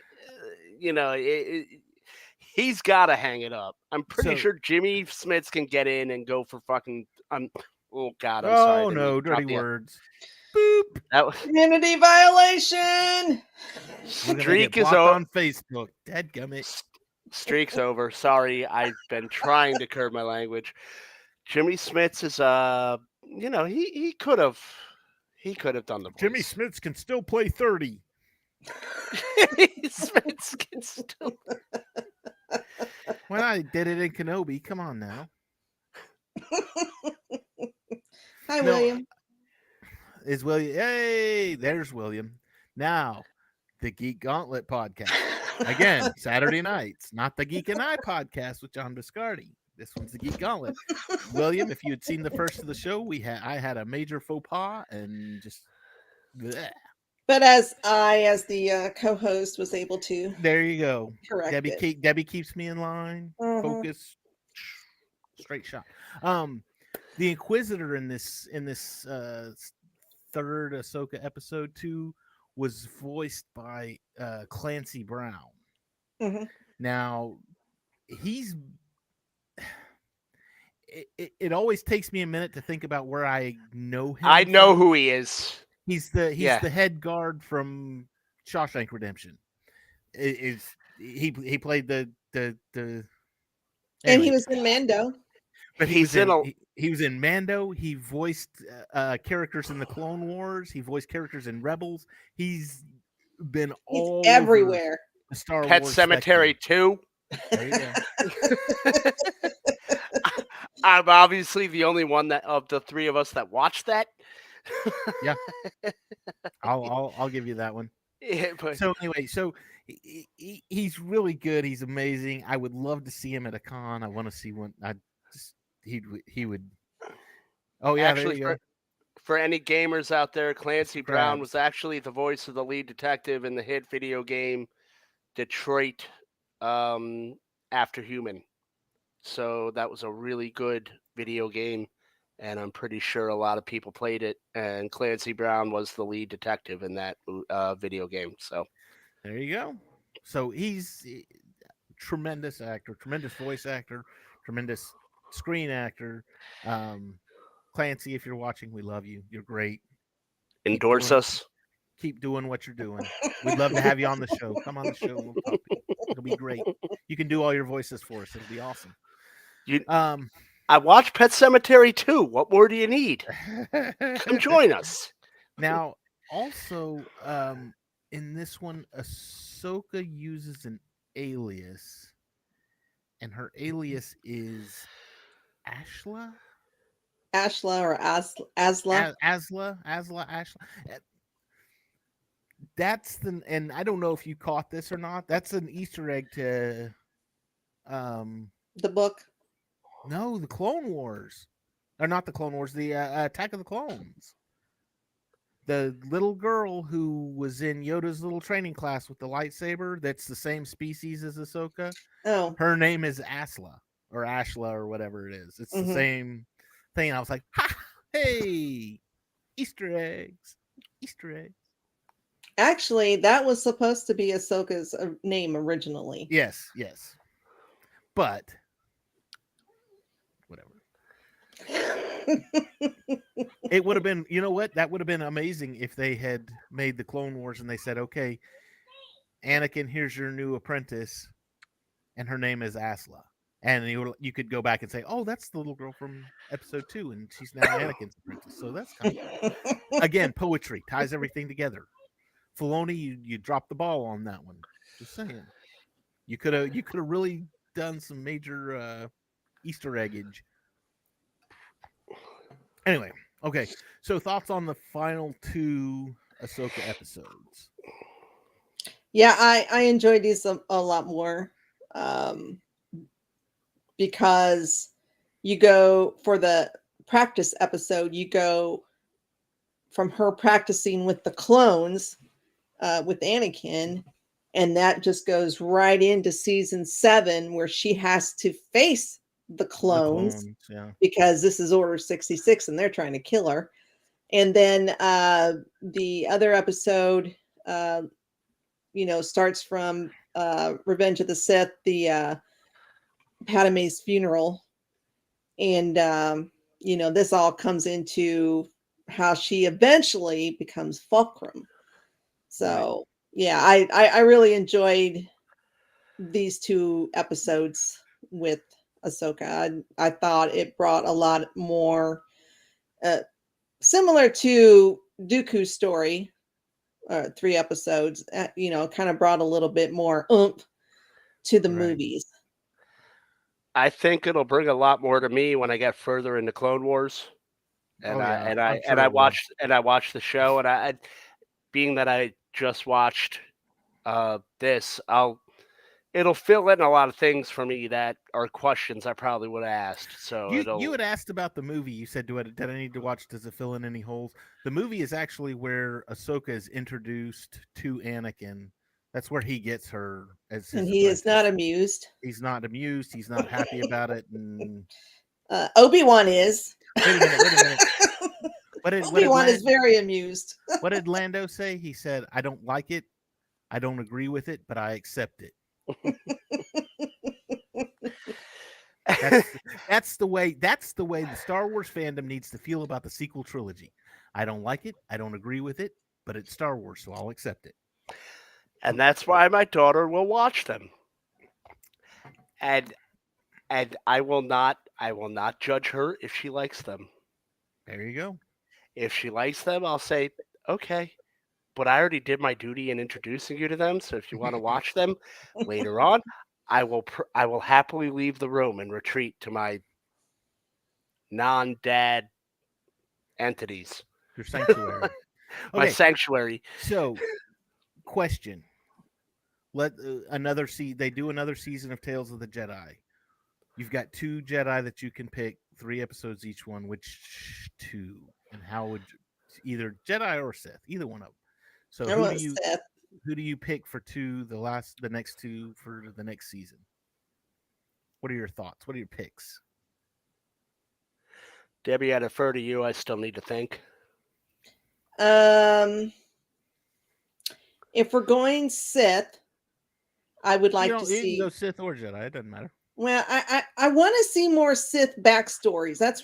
he's got to hang it up. I'm pretty So- sure Jimmy Smits can get in and go for fucking. Oh God, I'm sorry. I Oh didn't mean no, to drop dirty the- words. Boop. That was community violation. We're gonna streak get is blocked over. on Facebook. Dadgummit. Streak's over. Sorry, I've been trying to curb my language. Jimmy Smits is he could have done the voice. Jimmy Smits can still play 30. Jimmy Smits can still. When I did it in Kenobi, come on now. Hi, No, William. Is William? Hey, there's William. Now, the Geek Gauntlet podcast. Again, Saturday nights, not the Geek and I podcast with John Biscardi. This one's the Geek Gauntlet. William, if you had seen the first of the show, I had a major faux pas and just bleh. But as the co-host was able to There you go. correct it. Debbie keeps me in line. Mhm. Focus. Straight shot. The Inquisitor in this third Ahsoka episode 2 was voiced by Clancy Brown. Mhm. Now, it always takes me a minute to think about where I know him. I know from. who he is. He's the head guard from Shawshank Redemption. He played the And anyway, he was in Mando. but He was in Mando. He voiced characters in the Clone Wars. He voiced characters in Rebels. He's been He's all everywhere. over the Star Pet Wars Cemetery 2. There you go. I'm obviously the only one that of the three of us that watched that. Yeah. I'll give you that one. Yeah, but So anyway, he's really good. He's amazing. I would love to see him at a con. I want to see one. He would. Oh yeah, actually, there you go. for any gamers out there, Clancy Brown Crabs. was actually the voice of the lead detective in the hit video game Detroit After Human. So that was a really good video game, and I'm pretty sure a lot of people played it. And Clancy Brown was the lead detective in that video game. So There you go. So he's a tremendous actor, tremendous voice actor, tremendous screen actor. Clancy, if you're watching, we love you. You're great. endorse us. Keep doing what you're doing. We'd love to have you on the show. Come on the show. We'll talk to you. It'll be great. You can do all your voices for us. It'll be awesome. I watched Pet Cemetery 2. What more do you need? Come join us. Now, also, in this one, Ahsoka uses an alias, and her alias is Ashla. Ashla or Asla. Asla. That's and I don't know if you caught this or not. That's an Easter egg to, The book. no, the Clone Wars, or not the Clone Wars, the Attack of the Clones. The little girl who was in Yoda's little training class with the lightsaber, that's the same species as Ahsoka. Oh, Her name is Asla or Ashla or whatever it is. It's the same thing. I was like, ha, hey, Easter eggs. actually, that was supposed to be Ahsoka's name originally. Yes. But whatever. It would have been, you know what? That would have been amazing if they had made the Clone Wars and they said, okay, Anakin, here's your new apprentice, and her name is Asla. And you could go back and say, oh, that's the little girl from episode 2, and she's now Anakin's apprentice. So that's kind of cool. Again, poetry ties everything together. Filoni, you dropped the ball on that one. Just saying. You could have really done some major Easter eggage. Anyway, okay. So thoughts on the final 2 Ahsoka episodes? Yeah, I enjoyed these a lot more because you go for the practice episode, you go from her practicing with the clones with Anakin, and that just goes right into season 7 where she has to face the clones yeah. because this is Order 66 and they're trying to kill her. And then the other episode starts from Revenge of the Sith, the Padme's funeral. And, this all comes into how she eventually becomes Fulcrum. So, yeah, I really enjoyed these 2 episodes with Ahsoka. I thought it brought a lot more, similar to Dooku's story, 3 episodes, kind of brought a little bit more oomph to the movies. I think it'll bring a lot more to me when I get further into Clone Wars, and I watched the show, and I being that I just watched this, it'll fill in a lot of things for me that are questions I probably would have asked. So you had asked about the movie. You said, did I need to watch? Does it fill in any holes? The movie is actually where Ahsoka is introduced to Anakin. That's where he gets her as his and he apprentice. Is not amused. He's not amused. He's not happy about it. And Obi-Wan is. Wait a minute. Obi-Wan is very amused. What did Lando say? He said, I don't like it. I don't agree with it, but I accept it. That's the way the Star Wars fandom needs to feel about the sequel trilogy. I don't like it. I don't agree with it, but it's Star Wars, so I'll accept it. And that's why my daughter will watch them. And I will not judge her if she likes them. There you go. If she likes them, I'll say, okay, but I already did my duty in introducing you to them. So if you want to watch them later on, I will happily leave the room and retreat to my non-dad entities. Your sanctuary. My sanctuary. So, question. They do another season of Tales of the Jedi. You've got 2 Jedi that you can pick, 3 episodes each one. Which 2? And how would either Jedi or Sith, either one of them? So who do you pick for 2? The next 2 for the next season. What are your thoughts? What are your picks? Debbie, I defer to you. I still need to think. If we're going Sith, I would like to see. You can go Sith or Jedi. It doesn't matter. Well, I want to see more Sith backstories. That's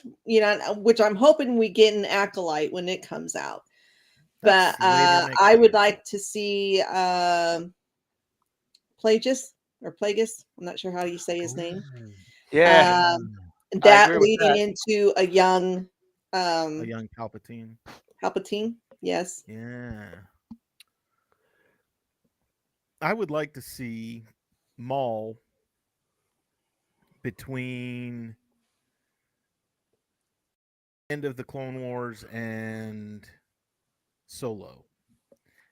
which I'm hoping we get an Acolyte when it comes out. But I would like to see Plagueis. I'm not sure how you say his name. Yeah. That leading into a young Palpatine. Palpatine, yes. Yeah. I would like to see Maul between end of the Clone Wars and Solo.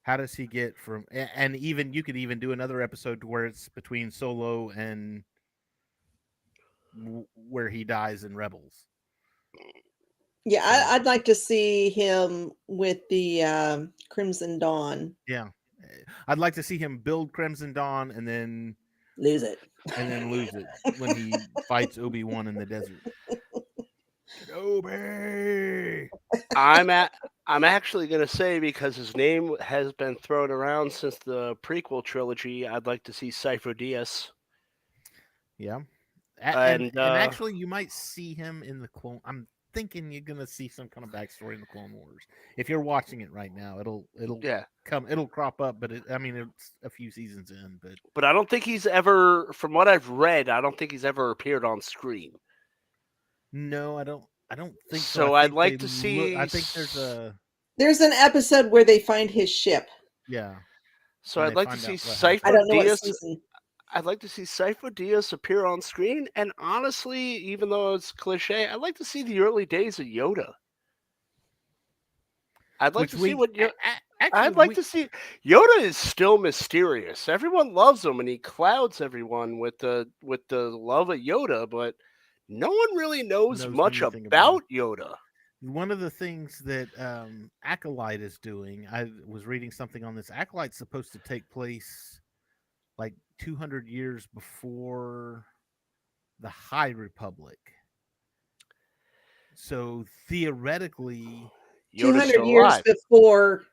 How does he get from, and even you could even do another episode where it's between Solo and where he dies in Rebels. Yeah, I'd like to see him with the Crimson Dawn. Yeah, I'd like to see him build Crimson Dawn and then lose it. And then lose it when he fights Obi-Wan in the desert. Obi! I'm actually going to say, because his name has been thrown around since the prequel trilogy, I'd like to see Sifo Dyas. Yeah. And actually, you might see him in the Clone. I'm thinking you're gonna see some kind of backstory in the Clone Wars. If you're watching it right now, it'll it'll crop up. But it's a few seasons in. But I don't think he's ever, from what I've read, I don't think he's ever appeared on screen. No, I don't think so. So I'd like to see. I think there's an episode where they find his ship. Yeah. So I'd like to see I don't know what Diaz. season. I'd like to see Sifo Dyas appear on screen, and honestly, even though it's cliche, I'd like to see the early days of Yoda. I'd like to see what I'd like to see. Yoda is still mysterious. Everyone loves him, and he clouds everyone with the love of Yoda, but no one really knows much about Yoda. One of the things that Acolyte is doing, I was reading something on this. Acolyte's supposed to take place like 200 years before the High Republic. So theoretically, 200 years before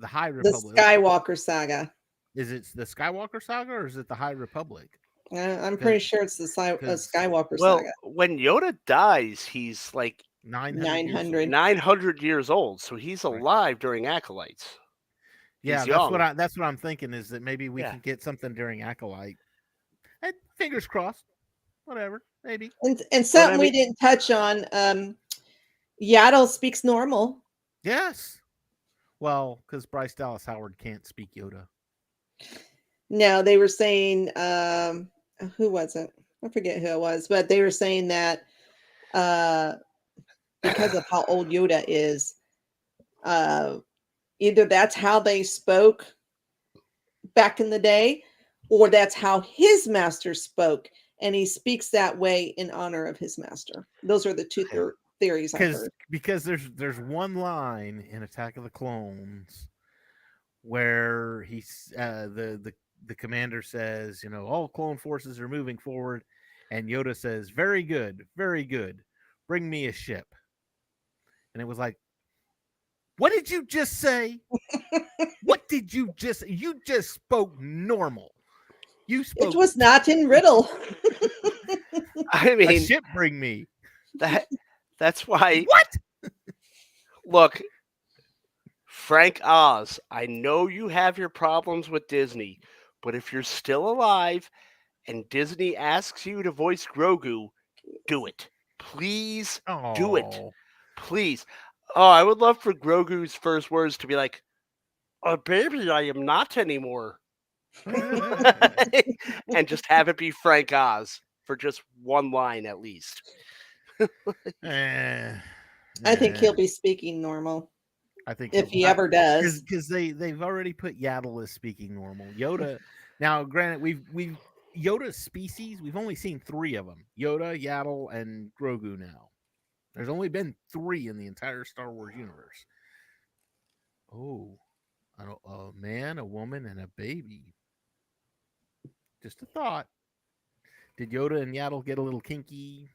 the High Republic, the Skywalker saga. Is it the Skywalker saga or is it the High Republic? I'm pretty sure it's the Skywalker well, saga. When Yoda dies, he's like 900 years old, so he's alive during Acolytes. Yeah, that's what I'm thinking is that maybe we can get something during Acolyte. And fingers crossed. Whatever, maybe. And something we didn't touch on. Yaddle speaks normal. Yes. Well, because Bryce Dallas Howard can't speak Yoda. No, they were saying who was it? I forget who it was, but they were saying that because of how old Yoda is, either that's how they spoke back in the day, or that's how his master spoke, and he speaks that way in honor of his master. Those are the two theories I've heard. Because there's one line in Attack of the Clones where he's the commander says, all clone forces are moving forward, and Yoda says, very good, bring me a ship. And it was like, what did you just say? What did you just spoke normal. You spoke. It was not in riddle. I mean, a ship bring me. That's why. What? Look, Frank Oz, I know you have your problems with Disney, but if you're still alive and Disney asks you to voice Grogu, do it. Please do it. Please. Oh, I would love for Grogu's first words to be like, "Oh, baby, I am not anymore." And just have it be Frank Oz for just one line at least. I think he'll be speaking normal. I think if he ever does, because they've already put Yaddle as speaking normal. Yoda. Now, granted, we've Yoda's species. We've only seen 3 of them: Yoda, Yaddle, and Grogu. Now, there's only been 3 in the entire Star Wars universe. Oh, a man, a woman, and a baby. Just a thought. Did Yoda and Yaddle get a little kinky?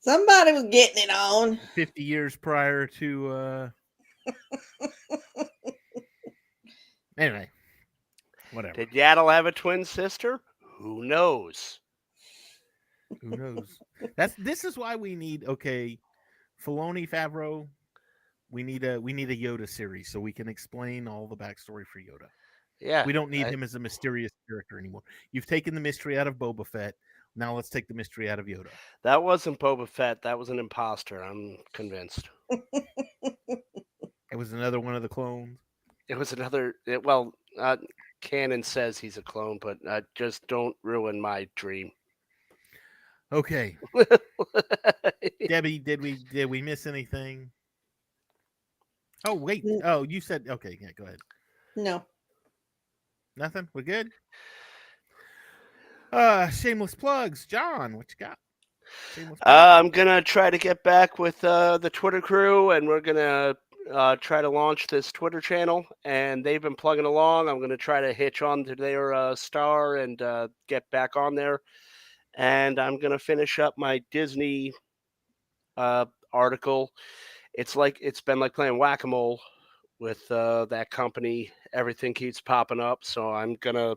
Somebody was getting it on 50 years prior to. Anyway, whatever. Did Yaddle have a twin sister? Who knows? Who knows? This is why we need Filoni, Favreau. We need a Yoda series so we can explain all the backstory for Yoda. Yeah, we don't need him as a mysterious character anymore. You've taken the mystery out of Boba Fett. Now let's take the mystery out of Yoda. That wasn't Boba Fett. That was an imposter. I'm convinced. It was another one of the clones. It was another. Canon says he's a clone, but just don't ruin my dream. Okay. Debbie, did we miss anything? Oh wait. Oh, you said okay. Yeah, go ahead. No. Nothing. We're good. Shameless plugs. John, what you got? I'm gonna try to get back with the Twitter crew, and we're gonna try to launch this Twitter channel. And they've been plugging along. I'm gonna try to hitch on to their star and get back on there. And I'm gonna finish up my Disney article. It's been like playing whack-a-mole with that company. Everything keeps popping up, so I'm gonna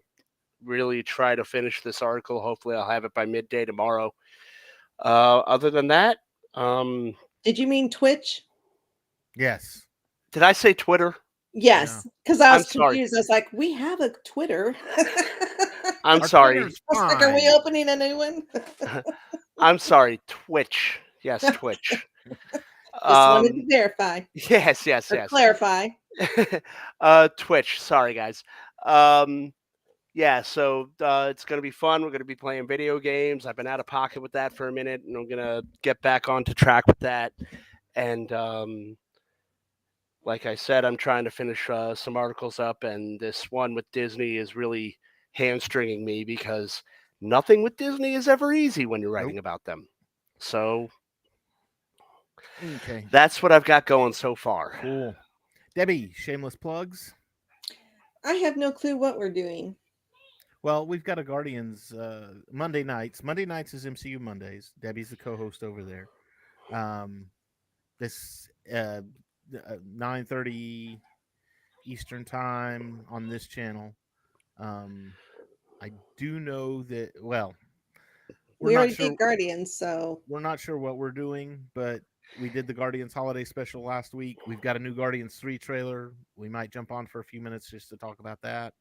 really try to finish this article. Hopefully I'll have it by midday tomorrow. Other than that, Did you mean Twitch? Yes. did I say Twitter? Yes, because I was I'm sorry. confused. I was like, we have a Twitter. I'm Our sorry. Twitter's I was like, are we fine. opening a new one? I'm sorry. Twitch. Yes, Twitch. Just wanted to verify Yes, yes, or yes. clarify. Twitch. Sorry, guys. Yeah, so it's going to be fun. We're going to be playing video games. I've been out of pocket with that for a minute, and I'm going to get back onto track with that. And like I said, I'm trying to finish some articles up, and this one with Disney is really hamstringing me because nothing with Disney is ever easy when you're writing about them. So Okay. that's what I've got going so far. Cool. Debbie, shameless plugs. I have no clue what we're doing. Well, we've got a Guardians Monday nights. Monday nights is MCU Mondays. Debbie's the co-host over there. This 9:30 Eastern time on this channel. I do know that. Well, We not already sure. did Guardians, so We're not sure what we're doing, but we did the Guardians holiday special last week. We've got a new Guardians 3 trailer. We might jump on for a few minutes just to talk about that.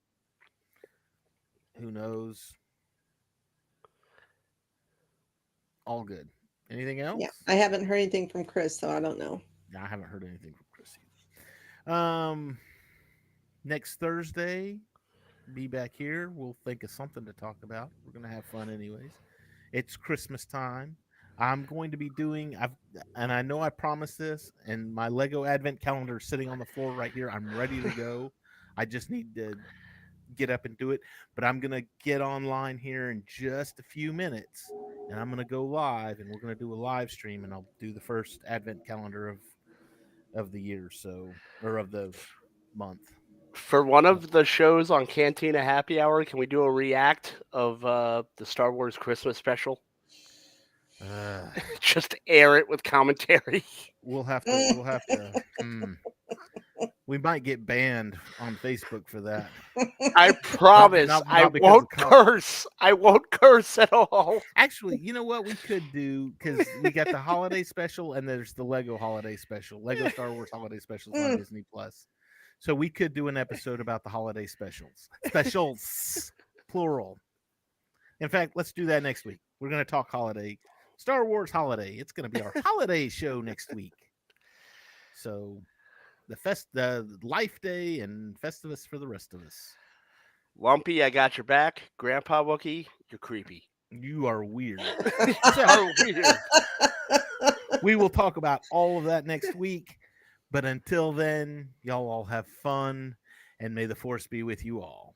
Who knows? All good. Anything else? yeah, I haven't heard anything from Chris, so I don't know. I haven't heard anything from Chris either. Next Thursday, be back here. We'll think of something to talk about. We're gonna have fun anyways. It's Christmas time. I'm going to be doing and I know I promised this, and my Lego Advent calendar is sitting on the floor right here. I'm ready to go. I just need to get up and do it. But I'm gonna get online here in just a few minutes, and I'm gonna go live, and we're gonna do a live stream, and I'll do the first Advent calendar of the year, or of the month. For one of the shows on Cantina Happy Hour, can we do a react of the Star Wars Christmas special? Just air it with commentary. We'll have to. We might get banned on Facebook for that. I promise I won't curse. I won't curse at all. Actually, you know what we could do, because we got the holiday special and there's the Lego holiday special. Lego Star Wars holiday specials on Disney Plus. So we could do an episode about the holiday specials. Specials, plural. In fact, let's do that next week. We're going to talk holiday. Star Wars holiday. It's going to be our holiday show next week. So the Life Day and Festivus for the rest of us. Lumpy, I got your back. Grandpa Wookie, you're creepy. You are weird. We will talk about all of that next week. But until then, y'all all have fun, and may the Force be with you all.